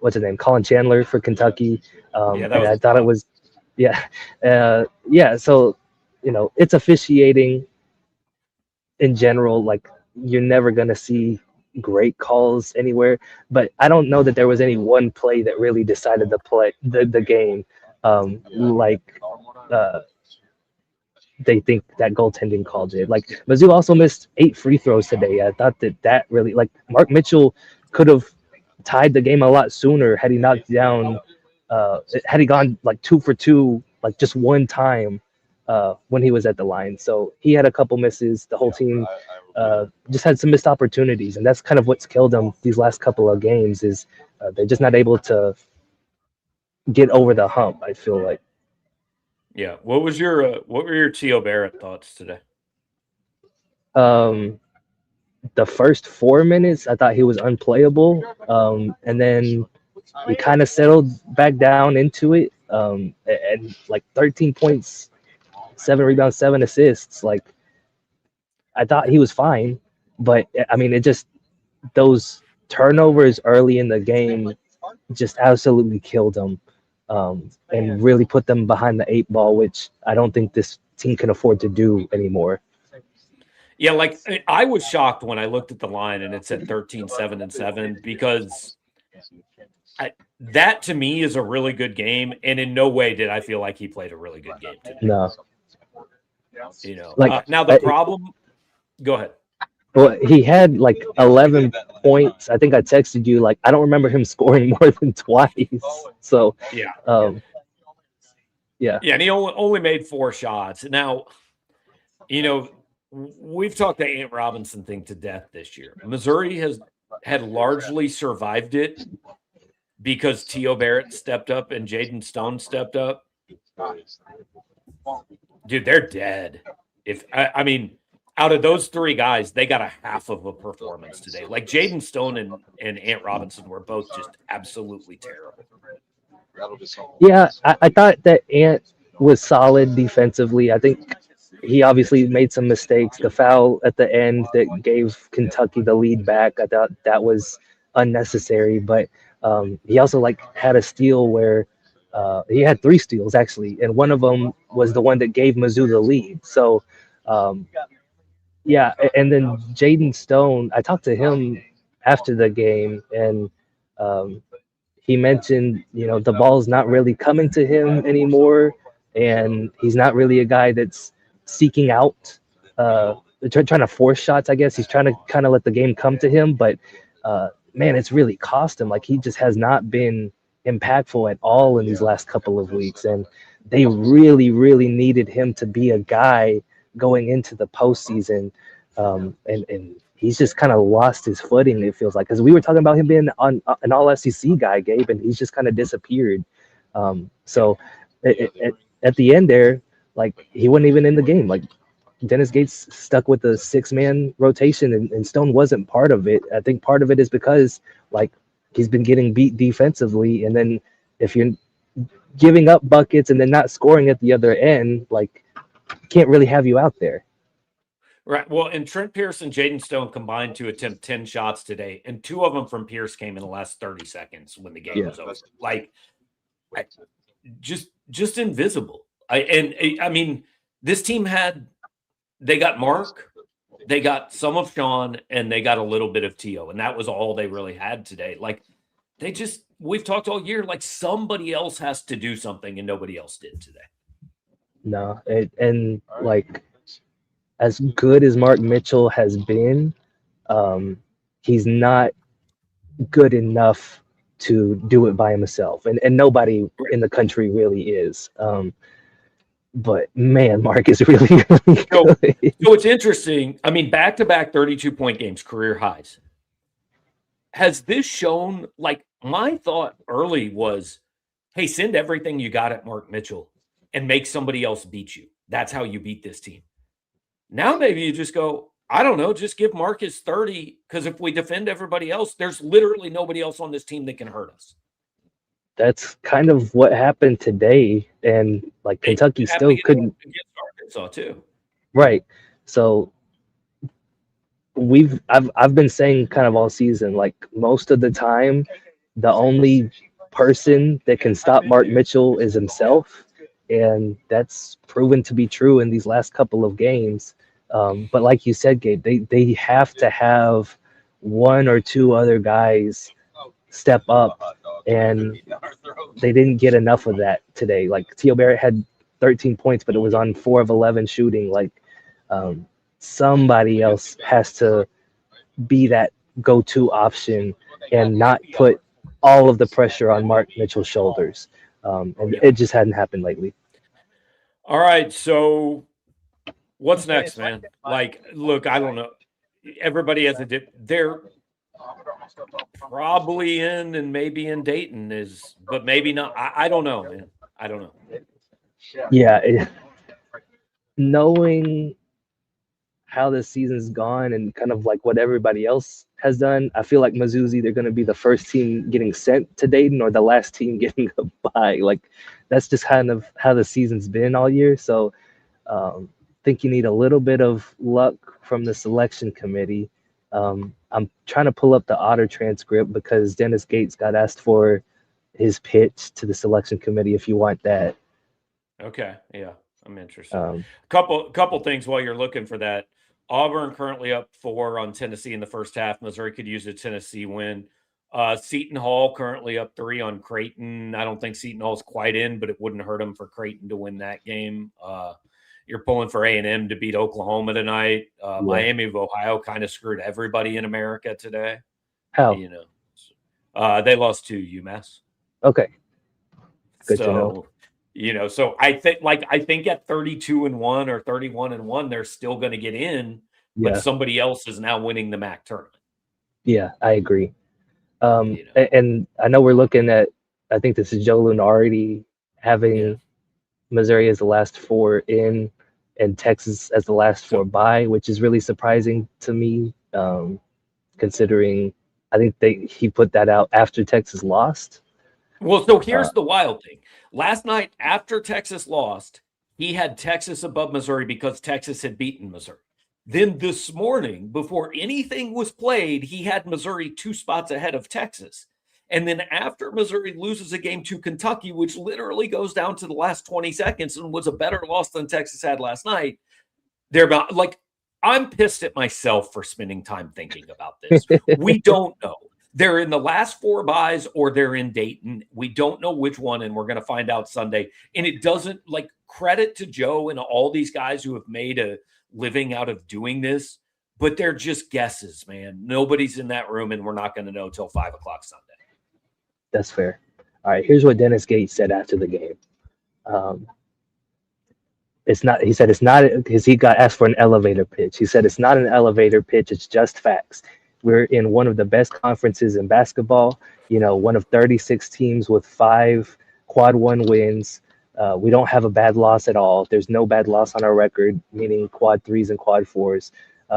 what's his name, Colin Chandler for Kentucky. And I thought it was, yeah. So, it's officiating in general. Like, you're never gonna see great calls anywhere, but I don't know that there was any one play that really decided the game. They think that goaltending call did. Like, Mizzou also missed 8 free throws today. I thought that really, like, Mark Mitchell could have tied the game a lot sooner had he knocked down, had he gone like 2 for 2, like just one time when he was at the line. So he had a couple misses. The whole team just had some missed opportunities, and that's kind of what's killed them these last couple of games. Is they're just not able to get over the hump, I feel like. Yeah. What were your T.O. Barrett thoughts today? The first 4 minutes, I thought he was unplayable. And then he kind of settled back down into it. And like 13 points, 7 rebounds, 7 assists. Like, I thought he was fine, but I mean, it just, those turnovers early in the game just absolutely killed him. And really put them behind the 8 ball, which I don't think this team can afford to do anymore. Yeah, like, I was shocked when I looked at the line and it said 13, 7, and 7, because that to me is a really good game, and in no way did I feel like he played a really good game today. No. Now the problem. Go ahead. Well, he had like 11 points. I think I texted you, like, I don't remember him scoring more than twice. So, yeah. Yeah, and he only made 4 shots. Now, we've talked the Ant Robinson thing to death this year. Missouri had largely survived it because T.O. Barrett stepped up and Jaden Stone stepped up. Dude, they're dead. I mean, out of those 3 guys, they got a half of a performance today. Like, Jaden Stone and Ant Robinson were both just absolutely terrible. Yeah, I thought that Ant was solid defensively. I think he obviously made some mistakes. The foul at the end that gave Kentucky the lead back, I thought that was unnecessary. But he also had a steal where he had 3 steals actually, and one of them was the one that gave Mizzou the lead. So yeah, and then Jaden Stone, I talked to him after the game, and he mentioned, the ball's not really coming to him anymore, and he's not really a guy that's seeking out, trying to force shots. I guess he's trying to kind of let the game come to him, but man, it's really cost him. Like he just has not been impactful at all in these last couple of weeks, and they really, really needed him to be a guy going into the postseason. And he's just kind of lost his footing, it feels like, because we were talking about him being an all SEC guy, Gabe, and he's just kind of disappeared. So at the end there, like he wasn't even in the game. Like Dennis Gates stuck with the 6-man rotation, and Stone wasn't part of it. I think part of it is because like he's been getting beat defensively, and then if you're giving up buckets and then not scoring at the other end, like can't really have you out there. Right. Well, and Trent Pierce and Jaden Stone combined to attempt 10 shots today, and 2 of them from Pierce came in the last 30 seconds when the game was over. Like, just invisible. I mean, this team they got Mark, they got some of Shawn, and they got a little bit of T.O., and that was all they really had today. Like, we've talked all year, like somebody else has to do something, and nobody else did today. No, and like as good as Mark Mitchell has been, he's not good enough to do it by himself, and nobody in the country really is. But man, Mark is really, really good. So it's interesting. I mean, back-to-back 32-point games, career highs. Has this shown, like, my thought early was, hey, send everything you got at Mark Mitchell and make somebody else beat you. That's how you beat this team. Now maybe you just go, I don't know, just give Marcus 30, because if we defend everybody else, there's literally nobody else on this team that can hurt us. That's kind of what happened today, and like Kentucky still couldn't against Arkansas too. Right. So I've been saying kind of all season, like most of the time, the only person that can stop Mark Mitchell is himself, and that's proven to be true in these last couple of games. But like you said, Gabe, they have to have 1 or 2 other guys step up, and they didn't get enough of that today. Like T.O. Barrett had 13 points, but it was on 4 of 11 shooting. Like somebody else has to be that go-to option and not put all of the pressure on Mark Mitchell's shoulders. And it just hadn't happened lately. All right, so what's next, man? Like, look, I don't know. Everybody has a dip. They're probably in and maybe in Dayton but maybe not. I don't know, man. I don't know. Yeah, knowing how this season's gone and kind of like what everybody else has done, I feel like Mizzou's either going to be the first team getting sent to Dayton or the last team getting a bye. Like that's just kind of how the season's been all year. So I think you need a little bit of luck from the selection committee. I'm trying to pull up the Otter transcript because Dennis Gates got asked for his pitch to the selection committee if you want that. Okay, yeah, I'm interested. Couple things while you're looking for that. Auburn currently up 4 on Tennessee in the first half. Missouri could use a Tennessee win. Seton Hall currently up 3 on Creighton. I don't think Seton Hall's quite in, but it wouldn't hurt them for Creighton to win that game. You're pulling for A&M to beat Oklahoma tonight. Miami of Ohio kind of screwed everybody in America today. How? You know, they lost to UMass. Okay. Good to know. You know, so I think at 32-1 or 31-1, they're still going to get in, but somebody else is now winning the MAC tournament. Yeah, I agree. And I know we're looking at, I think this is Joe Lunardi having Missouri as the last 4 in and Texas as the last 4 by, which is really surprising to me, considering I think he put that out after Texas lost. Well, so here's the wild thing. Last night, after Texas lost, he had Texas above Missouri because Texas had beaten Missouri. Then this morning, before anything was played, he had Missouri 2 spots ahead of Texas. And then after Missouri loses a game to Kentucky, which literally goes down to the last 20 seconds and was a better loss than Texas had last night, they're about, like, I'm pissed at myself for spending time thinking about this. We don't know. they're in the last 4 buys or they're in Dayton. We don't know which one, and we're going to find out Sunday. And it doesn't, like, credit to Joe and all these guys who have made a living out of doing this, but they're just guesses, man. Nobody's in that room, and we're not going to know till 5 o'clock Sunday. That's fair. All right, here's what Dennis Gates said after the game. It's not, he said it's not, because he got asked for an elevator pitch. He said it's not an elevator pitch, it's just facts. We're in one of the best conferences in basketball, one of 36 teams with 5 quad 1 wins. We don't have a bad loss at all. There's no bad loss on our record, meaning quad 3s and quad 4s.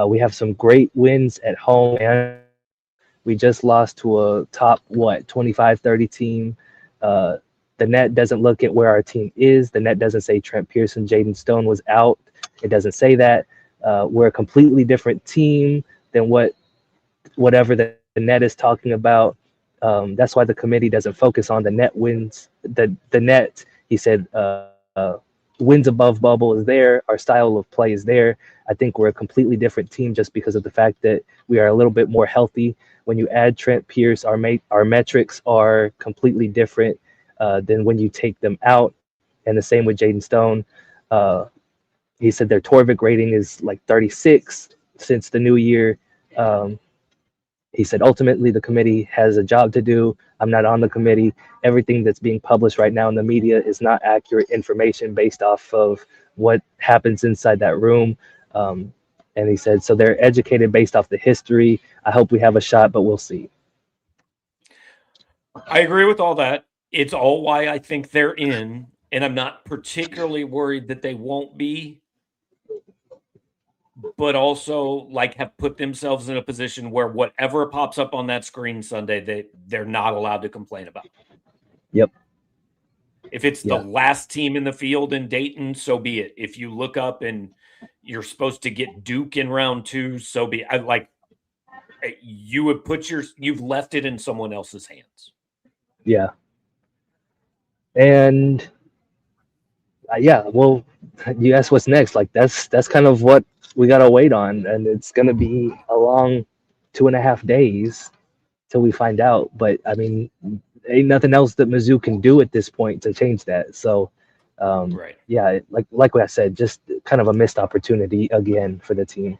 We have some great wins at home, and we just lost to a top, 25-30 team. The net doesn't look at where our team is. The net doesn't say Trent Pearson, Jaden Stone was out. It doesn't say that. We're a completely different team than whatever the net is talking about. That's why the committee doesn't focus on the net wins. The net, he said, wins above bubble is there. Our style of play is there. I think we're a completely different team just because of the fact that we are a little bit more healthy. When you add Trent Pierce, our metrics are completely different than when you take them out. And the same with Jaden Stone. He said their Torvik rating is like 36 since the new year. He said ultimately the committee has a job to do. I'm not on the committee. Everything that's being published right now in the media is not accurate information based off of what happens inside that room. And he said, so they're educated based off the history. I hope we have a shot, but we'll see. I agree with all that. It's all why I think they're in, and I'm not particularly worried that they won't be, but also like have put themselves in a position where whatever pops up on that screen Sunday, they're not allowed to complain about. Yep. If it's the last team in the field in Dayton, so be it. If you look up and you're supposed to get Duke in round 2, so be it. You would you've left it in someone else's hands. Yeah. And well, you asked what's next. Like that's kind of what we got to wait on. And it's going to be a long 2.5 days till we find out. But I mean, ain't nothing else that Mizzou can do at this point to change that. So, Right. Yeah, like what I said, just kind of a missed opportunity again for the team.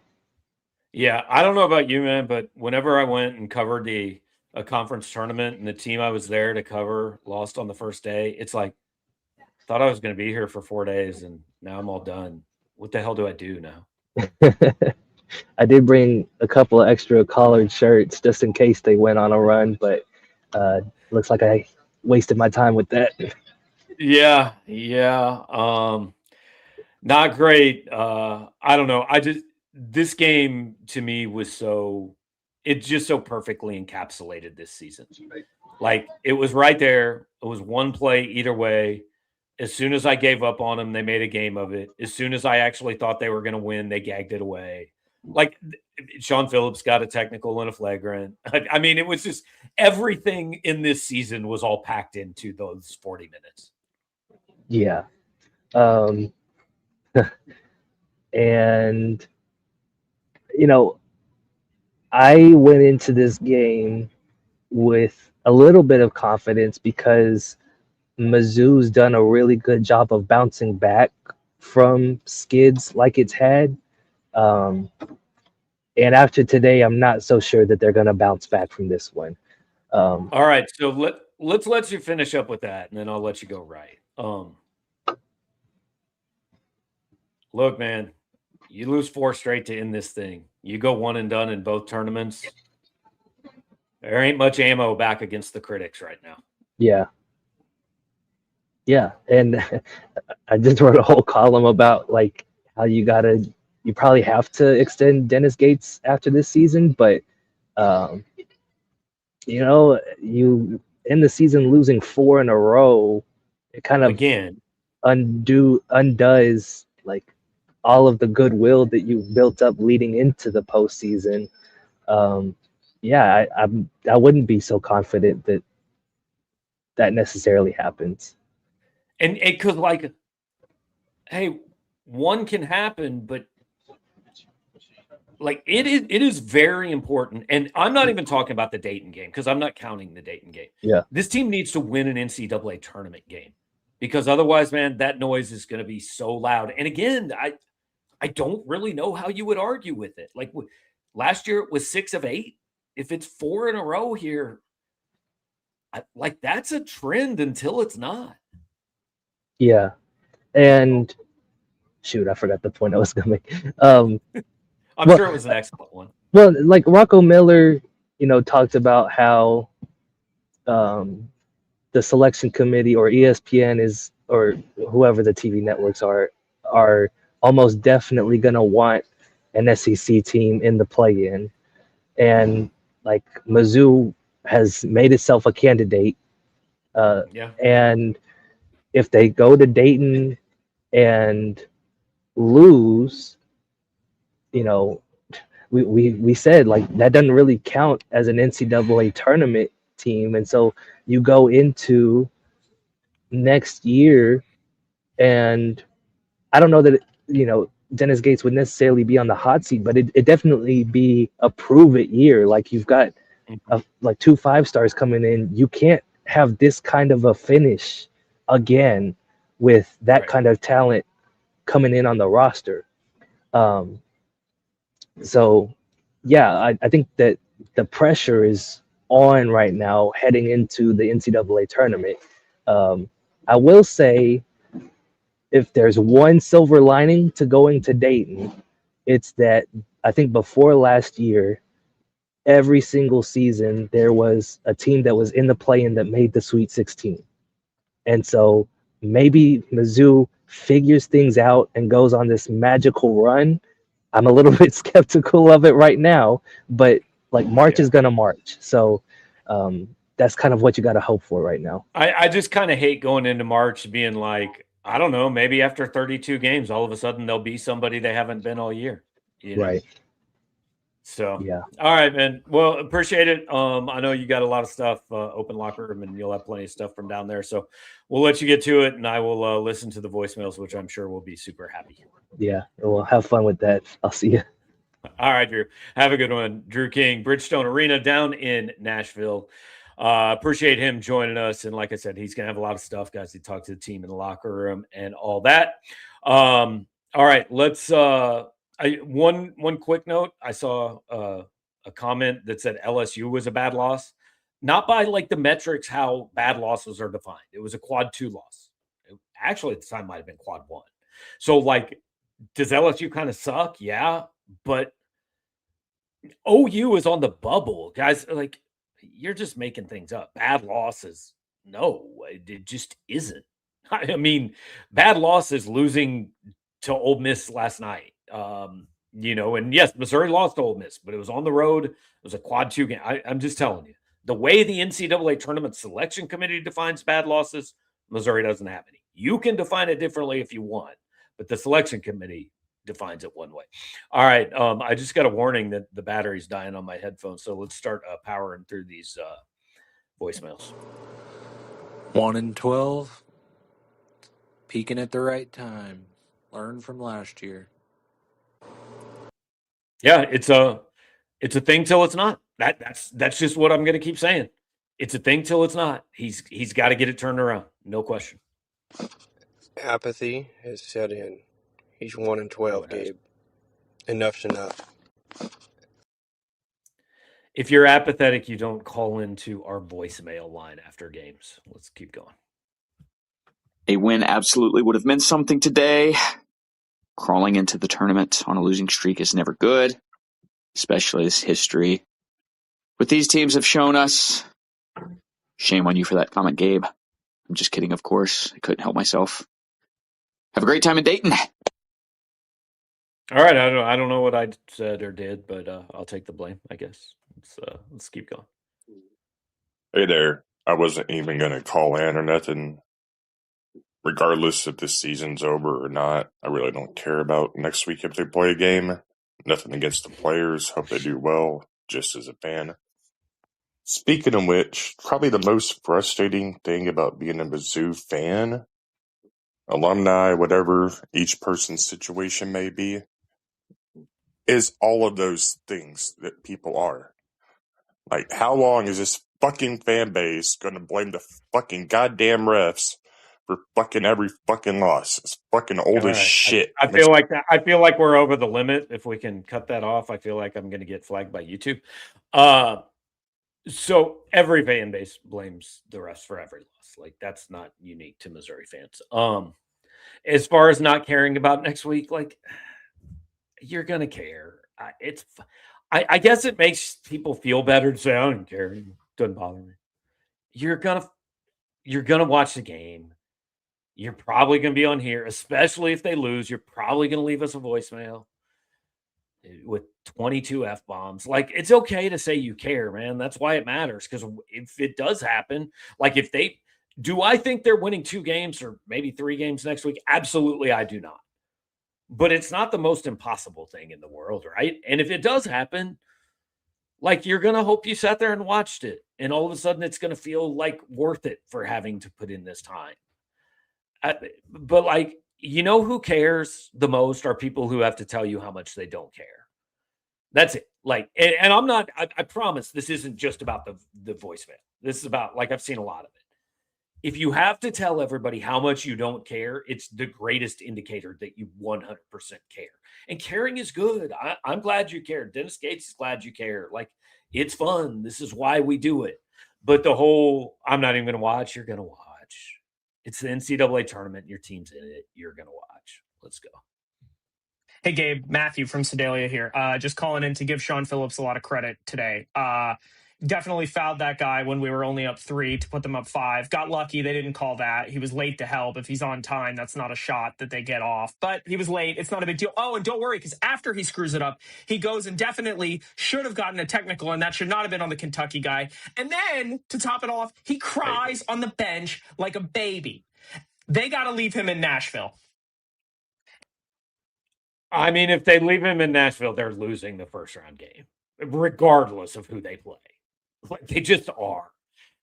Yeah, I don't know about you, man, but whenever I went and covered a conference tournament and the team I was there to cover lost on the first day, it's like, thought I was going to be here for 4 days and now I'm all done. What the hell do I do now? I did bring a couple of extra collared shirts just in case they went on a run, but looks like I wasted my time with that. Yeah. Not great. I don't know. This game to me was it just so perfectly encapsulated this season. Like it was right there. It was one play either way. As soon as I gave up on them, they made a game of it. As soon as I actually thought they were going to win, they gagged it away. Like Shawn Phillips got a technical and a flagrant. I mean, it was just everything in this season was all packed into those 40 minutes. Yeah. And, I went into this game with a little bit of confidence because Mizzou's done a really good job of bouncing back from skids like it's had. And after today, I'm not so sure that they're going to bounce back from this one. All right, so let's let you finish up with that, and then I'll let you go right. Look, man, you lose 4 straight to end this thing. You go one and done in both tournaments. There ain't much ammo back against the critics right now. Yeah. Yeah, and I just wrote a whole column about like how you probably have to extend Dennis Gates after this season, but you end the season losing 4 in a row, it kind of Again undoes like all of the goodwill that you built up leading into the postseason. I wouldn't be so confident that necessarily happens. And it could hey, one can happen, but Like it is very important. And I'm not even talking about the Dayton game because I'm not counting the Dayton game. Yeah. This team needs to win an NCAA tournament game because otherwise, man, that noise is going to be so loud. And again, I don't really know how you would argue with it. Like last year, it was 6 of 8. If it's 4 in a row here, like that's a trend until it's not. Yeah. And shoot, I forgot the point I was going to make. I'm sure it was an excellent one. Well, like Rocco Miller, talked about how the selection committee or ESPN is, or whoever the TV networks are almost definitely going to want an SEC team in the play-in. And like Mizzou has made itself a candidate. And if they go to Dayton and lose, we said like that doesn't really count as an NCAA tournament team. And so you go into next year, and I don't know that Dennis Gates would necessarily be on the hot seat, but it definitely be a prove it year. Like you've got like 2 5-stars coming in. You can't have this kind of a finish again with that kind of talent coming in on the roster. So yeah, I think that the pressure is on right now heading into the NCAA tournament. I will say, if there's one silver lining to going to Dayton, it's that I think before last year, every single season there was a team that was in the play-in that made the Sweet 16. And so maybe Mizzou figures things out and goes on this magical run. I'm a little bit skeptical of it right now, but like March is gonna march. So that's kind of what you got to hope for right now. I just kind of hate going into March being like, I don't know, maybe after 32 games, all of a sudden there'll be somebody they haven't been all year. Right. So, yeah. All right, man. Well, appreciate it. I know you got a lot of stuff, open locker room, and you'll have plenty of stuff from down there. So we'll let you get to it, and I will listen to the voicemails, which I'm sure will be super happy. Yeah. Well, have fun with that. I'll see you. All right, Drew. Have a good one. Drew King, Bridgestone Arena down in Nashville. Appreciate him joining us. And like I said, he's going to have a lot of stuff, guys. He talked to the team in the locker room and all that. All right, let's one quick note. I saw a comment that said LSU was a bad loss. Not by like the metrics how bad losses are defined. It was a quad 2 loss. Actually, at the time might have been quad 1. So like, does LSU kind of suck? Yeah. But OU is on the bubble, guys. Like, you're just making things up. Bad losses. No, it just isn't. I mean, bad losses losing to Ole Miss last night. And yes, Missouri lost to Ole Miss, but it was on the road. It was a quad 2 game. I'm just telling you, the way the NCAA tournament selection committee defines bad losses, Missouri doesn't have any. You can define it differently if you want, but the selection committee defines it one way. All right. I just got a warning that the battery's dying on my headphones. So let's start powering through these voicemails. 1 and 12. Peaking at the right time. Learn from last year. Yeah, it's a thing till it's not. That's just what I'm going to keep saying. It's a thing till it's not. He's got to get it turned around. No question. Apathy has set in. He's 1 and 12, Gabe. Enough's enough. If you're apathetic, you don't call into our voicemail line after games. Let's keep going. A win absolutely would have meant something today. Crawling into the tournament on a losing streak is never good, especially as history with these teams have shown us. Shame on you for that comment, Gabe. I'm just kidding, of course. I couldn't help myself. Have a great time in Dayton. All right, I don't know what I said or did, but I'll take the blame, I guess. Let's keep going. Hey there. I wasn't even going to call in or nothing. Regardless if this season's over or not, I really don't care about next week if they play a game. Nothing against the players. Hope they do well, just as a fan. Speaking of which, probably the most frustrating thing about being a Mizzou fan, alumni, whatever each person's situation may be, is all of those things that people are. Like, how long is this fucking fan base going to blame the fucking goddamn refs for fucking every fucking loss? It's fucking old All as right. shit. I feel like that. I feel like we're over the limit. If we can cut that off, I feel like I'm going to get flagged by YouTube. So every fan base blames the refs for every loss. Like, that's not unique to Missouri fans. As far as not caring about next week, like, you're gonna care. I guess it makes people feel better to say I don't care. It doesn't bother me. You're gonna watch the game. You're probably gonna be on here, especially if they lose. You're probably gonna leave us a voicemail with 22 F bombs. Like, it's okay to say you care, man. That's why it matters. Because if it does happen, like if they do, I think they're winning 2 games or maybe 3 games next week. Absolutely, I do not. But it's not the most impossible thing in the world, right? And if it does happen, like, you're gonna hope you sat there and watched it, and all of a sudden it's gonna feel like worth it for having to put in this time. But like, who cares the most are people who have to tell you how much they don't care. That's it. Like, and I'm not. I promise this isn't just about the voicemail. This is about, like, I've seen a lot of it. If you have to tell everybody how much you don't care, it's the greatest indicator that you 100% care. And caring is good. I'm glad you care. Dennis Gates is glad you care. Like, it's fun. This is why we do it. But the whole, I'm not even going to watch, you're going to watch. It's the NCAA tournament. Your team's in it. You're going to watch. Let's go. Hey, Gabe, Matthew from Sedalia here. Just calling in to give Shawn Phillips a lot of credit today. Definitely fouled that guy when we were only up 3 to put them up 5. Got lucky they didn't call that. He was late to help. If he's on time, that's not a shot that they get off. But he was late. It's not a big deal. Oh, and don't worry, because after he screws it up, he goes and definitely should have gotten a technical, and that should not have been on the Kentucky guy. And then, to top it off, he cries on the bench like a baby. They got to leave him in Nashville. I mean, if they leave him in Nashville, they're losing the first round game, regardless of who they play. Like, they just are.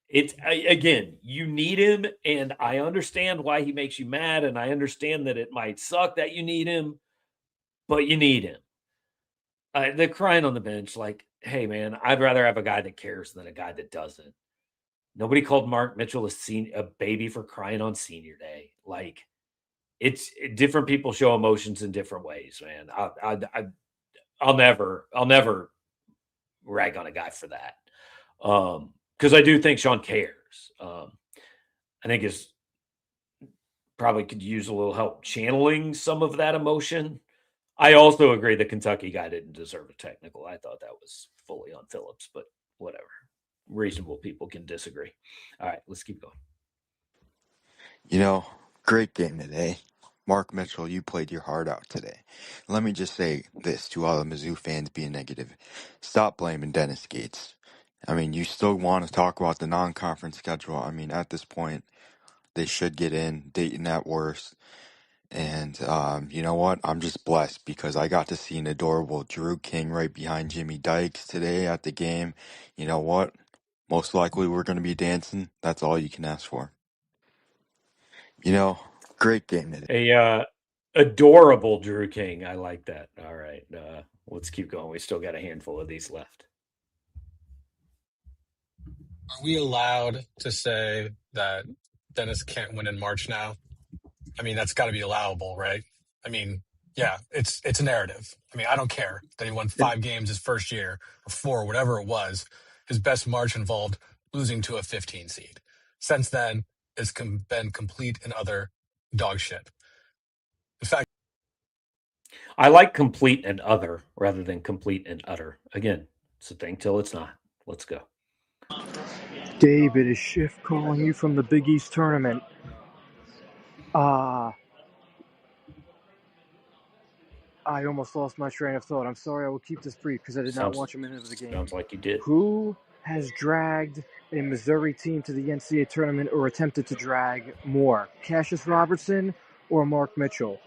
It's, again, you need him, and I understand why he makes you mad, and I understand that it might suck that you need him, but you need him. They're crying on the bench like, hey, man, I'd rather have a guy that cares than a guy that doesn't. Nobody called Mark Mitchell a baby for crying on senior day. Like, it's different people show emotions in different ways, man. I'll never rag on a guy for that. Because I do think Shawn cares. I think is probably could use a little help channeling some of that emotion. I also agree the Kentucky guy didn't deserve a technical. I thought that was fully on Phillips, but whatever. Reasonable people can disagree. All right, let's keep going. Great game today. Mark Mitchell, you played your heart out today. Let me just say this to all the Mizzou fans being negative. Stop blaming Dennis Gates. I mean, you still want to talk about the non-conference schedule. I mean, at this point, they should get in, Dayton at worst. And you know what? I'm just blessed because I got to see an adorable Drew King right behind Jimmy Dykes today at the game. You know what? Most likely we're going to be dancing. That's all you can ask for. Great game today. A adorable Drew King. I like that. All right, let's keep going. We still got a handful of these left. Are we allowed to say that Dennis can't win in March now? I mean, that's got to be allowable, right? I mean, yeah, it's a narrative. I mean, I don't care that he won 5 games his first year or 4, whatever it was. His best March involved losing to a 15 seed. Since then, it's been complete and utter dog shit. In fact, I like complete and other rather than complete and utter. Again, it's a thing till it's not. Let's go. David is Schiff calling you from the Big East tournament. I almost lost my train of thought. I'm sorry. I will keep this brief because I did not watch a minute of the game. Sounds like you did. Who has dragged a Missouri team to the NCAA tournament or attempted to drag more, Cassius Robertson or Mark Mitchell?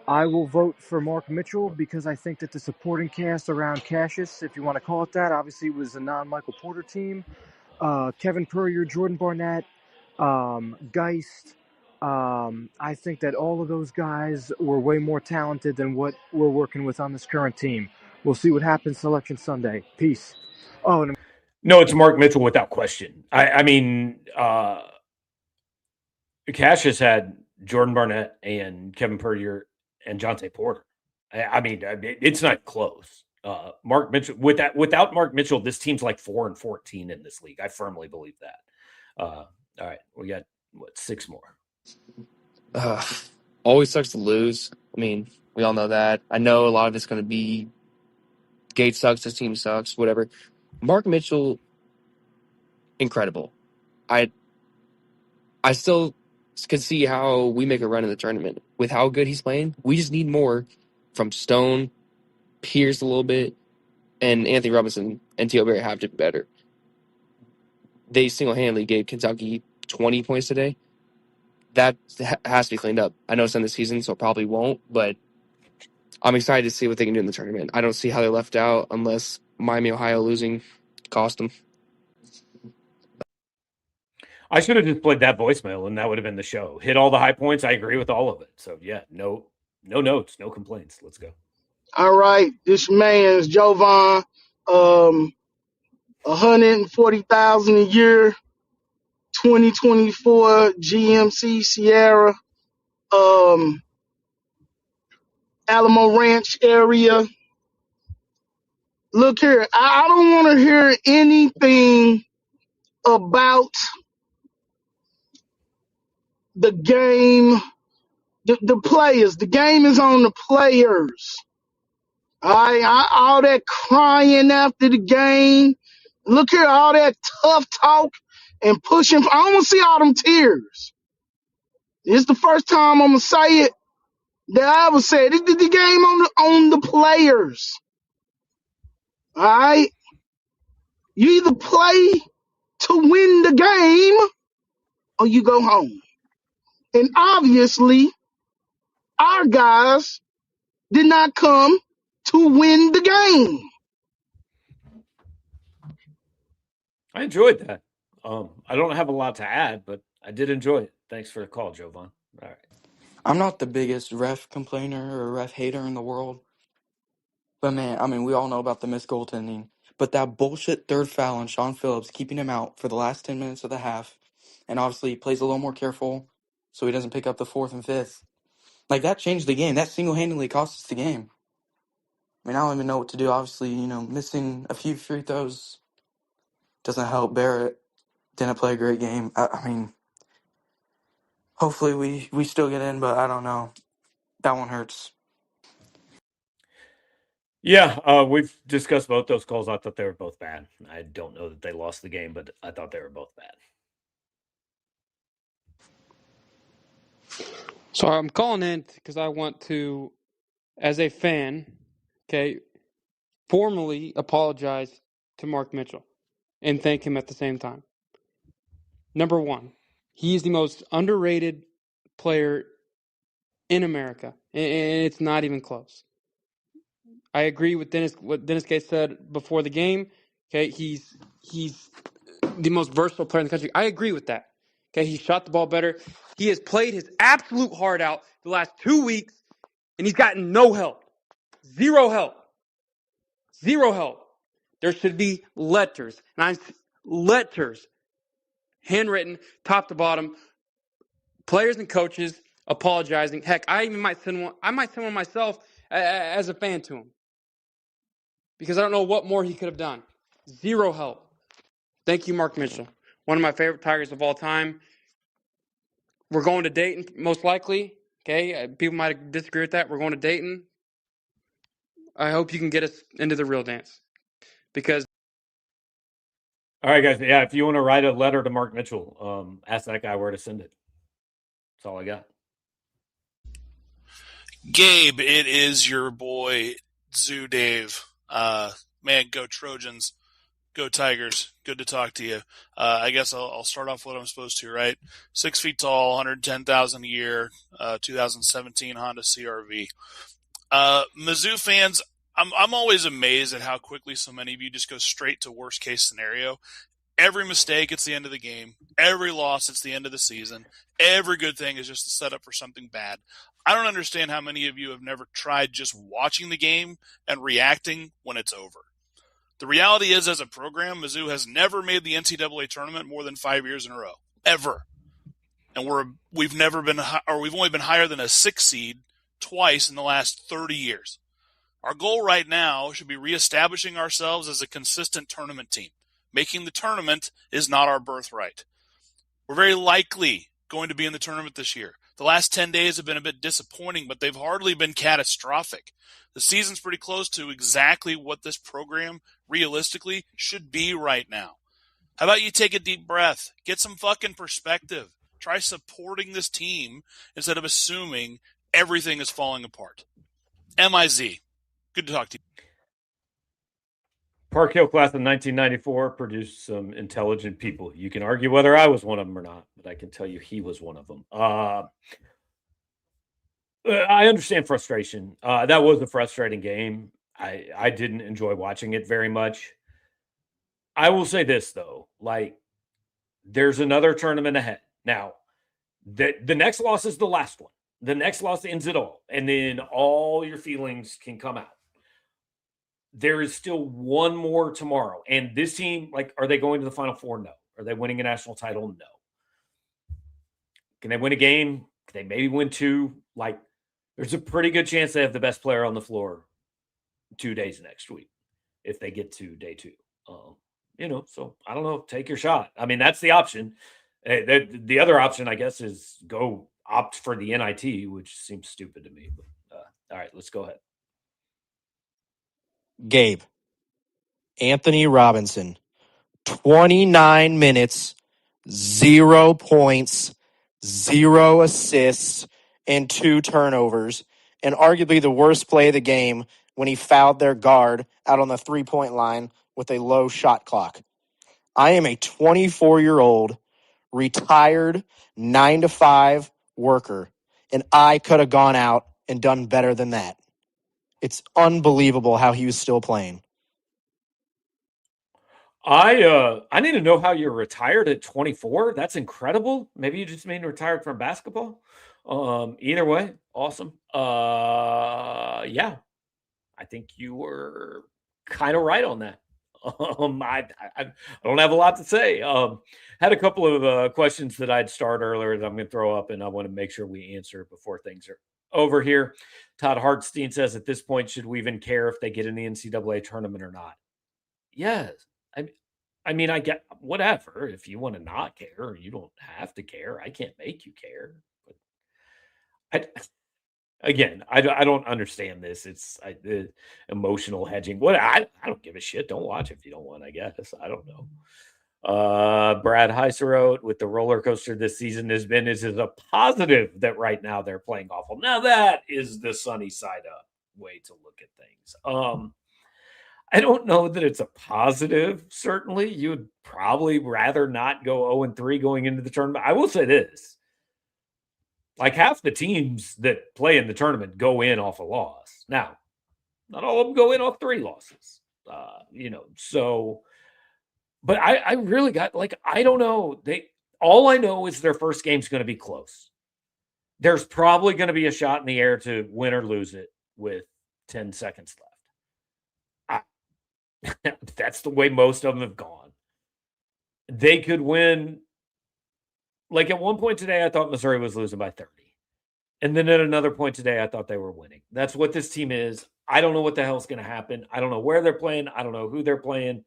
I will vote for Mark Mitchell because I think that the supporting cast around Cassius, if you want to call it that, obviously was a non-Michael Porter team. Kevin Purrier, Jordan Barnett, Geist. I think that all of those guys were way more talented than what we're working with on this current team. We'll see what happens Selection Sunday. Peace. Oh, and No, it's Mark Mitchell without question. I mean, Cash has had Jordan Barnett and Kevin Purdier and Jonte Porter. I mean, it's not close. Mark Mitchell without Mark Mitchell, this team's like 4-14 in this league. I firmly believe that. All right, we got 6 more. Always sucks to lose. I mean, we all know that. I know a lot of it's going to be Gate sucks, this team sucks, whatever. Mark Mitchell, incredible. I still could see how we make a run in the tournament with how good he's playing. We just need more from Stone, Pierce a little bit, and Anthony Robinson and T.O. Barry have to be better. They single-handedly gave Kentucky 20 points today. That has to be cleaned up. I know it's in the season, so it probably won't, but I'm excited to see what they can do in the tournament. I don't see how they're left out unless Miami, Ohio losing cost them. I should have just played that voicemail, and that would have been the show. Hit all the high points. I agree with all of it. So yeah, no notes, no complaints. Let's go. All right, this man's Jovan. 140,000 a year, 2024 GMC Sierra, Alamo Ranch area. Look here, I don't want to hear anything about the game, the players. The game is on the players. All that crying after the game. Look here, all that tough talk and pushing. I don't want to see all them tears. It's the first time I'm gonna say it that I ever said. The game on the players. All right, you either play to win the game or you go home. And obviously, our guys did not come to win the game. I enjoyed that. I don't have a lot to add, but I did enjoy it. Thanks for the call, Jovan. All right. I'm not the biggest ref complainer or ref hater in the world, but man, I mean, we all know about the missed goaltending. But that bullshit third foul on Shawn Phillips, keeping him out for the last 10 minutes of the half, and obviously he plays a little more careful so he doesn't pick up the fourth and fifth. Like, that changed the game. That single-handedly cost us the game. I mean, I don't even know what to do. Obviously, missing a few free throws doesn't help. Barrett didn't play a great game. I mean, hopefully we still get in, but I don't know. That one hurts. Yeah, we've discussed both those calls. I thought they were both bad. I don't know that they lost the game, but I thought they were both bad. So I'm calling in because I want to, as a fan, formally apologize to Mark Mitchell and thank him at the same time. Number one, he is the most underrated player in America, and it's not even close. I agree with what Dennis Gates said before the game. Okay, he's the most versatile player in the country. I agree with that. Okay, he shot the ball better. He has played his absolute heart out the last 2 weeks, and he's gotten no help. Zero help. Zero help. There should be letters, handwritten, top to bottom, players and coaches apologizing. Heck, I might send one myself as a fan to him because I don't know what more he could have done. Zero help. Thank you, Mark Mitchell. One of my favorite Tigers of all time. We're going to Dayton, most likely. Okay, people might disagree with that. We're going to Dayton. I hope you can get us into the real dance because. All right, guys. Yeah, if you want to write a letter to Mark Mitchell, ask that guy where to send it. That's all I got. Gabe, it is your boy Zoo Dave. Man, go Trojans, go Tigers. Good to talk to you. I guess I'll start off what I'm supposed to, right? 6 feet tall, 110,000 a year, 2017 Honda CRV. Mizzou fans, I'm always amazed at how quickly so many of you just go straight to worst case scenario. Every mistake, it's the end of the game. Every loss, it's the end of the season. Every good thing is just a setup for something bad. I don't understand how many of you have never tried just watching the game and reacting when it's over. The reality is, as a program, Mizzou has never made the NCAA tournament more than 5 years in a row, ever. And we've only been higher than a 6 seed twice in the last 30 years. Our goal right now should be reestablishing ourselves as a consistent tournament team. Making the tournament is not our birthright. We're very likely going to be in the tournament this year. The last 10 days have been a bit disappointing, but they've hardly been catastrophic. The season's pretty close to exactly what this program realistically should be right now. How about you take a deep breath, get some fucking perspective, try supporting this team instead of assuming everything is falling apart. MIZ, good to talk to you. Park Hill class of 1994 produced some intelligent people. You can argue whether I was one of them or not, but I can tell you he was one of them. I understand frustration. That was a frustrating game. I didn't enjoy watching it very much. I will say this, though. Like, there's another tournament ahead. Now, the next loss is the last one. The next loss ends it all. And then all your feelings can come out. There is still one more tomorrow. And this team, like, are they going to the Final Four? No. Are they winning a national title? No. Can they win a game? Can they maybe win two? Like, there's a pretty good chance they have the best player on the floor 2 days next week if they get to day two. So I don't know. Take your shot. I mean, that's the option. The other option, I guess, is go opt for the NIT, which seems stupid to me. But all right, let's go ahead. Gabe, Anthony Robinson, 29 minutes, 0 points, 0 assists, and 2 turnovers, and arguably the worst play of the game when he fouled their guard out on the 3-point line with a low shot clock. I am a 24-year-old, retired, 9-to-5 worker, and I could have gone out and done better than that. It's unbelievable how he was still playing. I need to know how you're retired at 24. That's incredible. Maybe you just mean retired from basketball. Either way, awesome. Yeah, I think you were kind of right on that. I don't have a lot to say. Had a couple of questions that I'd start earlier that I'm going to throw up, and I want to make sure we answer before things are over here. Todd Hartstein says, at this point, should we even care if they get in the NCAA tournament or not? Yes. I mean, I get whatever. If you want to not care, you don't have to care. I can't make you care. But I don't understand this. It's the emotional hedging. I don't give a shit. Don't watch if you don't want, I guess. I don't know. Brad Heiser wrote, with the roller coaster this season has been, is a positive that right now they're playing awful. Now that is the sunny side up way to look at things. I don't know that it's a positive. Certainly, you would probably rather not go 0-3 going into the tournament. I will say this. Like, half the teams that play in the tournament go in off a loss. Now, not all of them go in off 3 losses. So, but I really got, like, I don't know. All I know is their first game's going to be close. There's probably going to be a shot in the air to win or lose it with 10 seconds left. That's the way most of them have gone. They could win. Like, at one point today, I thought Missouri was losing by 30. And then at another point today, I thought they were winning. That's what this team is. I don't know what the hell's going to happen. I don't know where they're playing. I don't know who they're playing.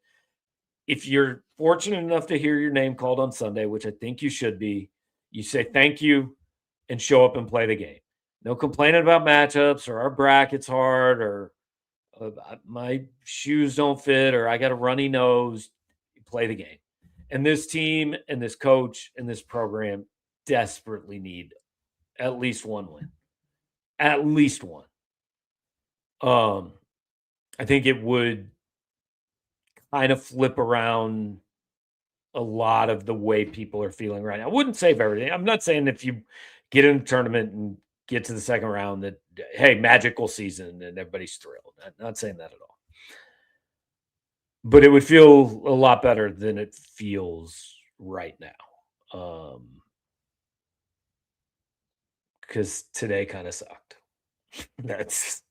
If you're fortunate enough to hear your name called on Sunday, which I think you should be, you say thank you and show up and play the game. No complaining about matchups or our bracket's hard or my shoes don't fit or I got a runny nose. Play the game. And this team and this coach and this program desperately need at least one win. At least one. I think it would kind of flip around a lot of the way people are feeling right now. I wouldn't save everything. I'm not saying if you get in the tournament and get to the second round that, hey, magical season and everybody's thrilled. I'm not saying that at all. but it would feel a lot better than it feels right now. Because today kind of sucked. That's,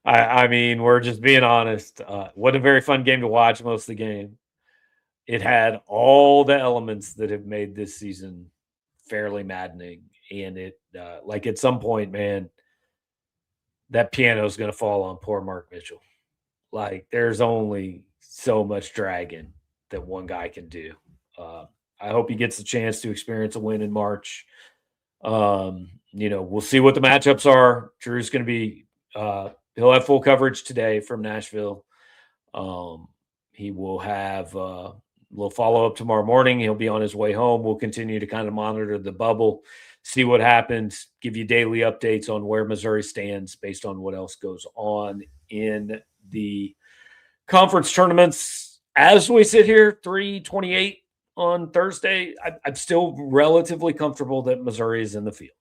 I mean, we're just being honest. What a very fun game to watch most of the game. It had all the elements that have made this season fairly maddening. And it, like at some point, man, that piano is going to fall on poor Mark Mitchell. Like there's only so much dragging that one guy can do. I hope he gets a chance to experience a win in March. We'll see what the matchups are. Drew's going to be, he'll have full coverage today from Nashville. He will have a little follow up tomorrow morning. He'll be on his way home. We'll continue to kind of monitor the bubble, see what happens, give you daily updates on where Missouri stands based on what else goes on in the conference tournaments. As we sit here, 3:28 on Thursday, I'm still relatively comfortable that Missouri is in the field.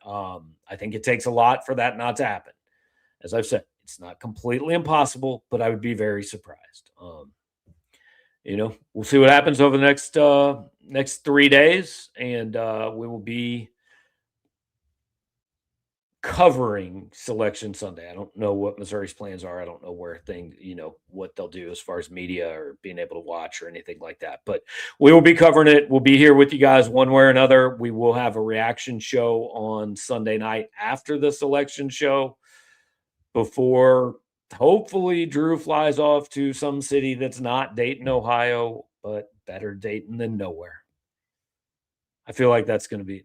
I think it takes a lot for that not to happen. As I've said, it's not completely impossible, but I would be very surprised. We'll see what happens over the next 3 days, and we will be covering Selection Sunday. I don't know what Missouri's plans are. I don't know what they'll do as far as media or being able to watch or anything like that. But we will be covering it. We'll be here with you guys one way or another. We will have a reaction show on Sunday night after the Selection show before hopefully Drew flies off to some city that's not Dayton, Ohio, but better Dayton than nowhere. I feel like that's going to be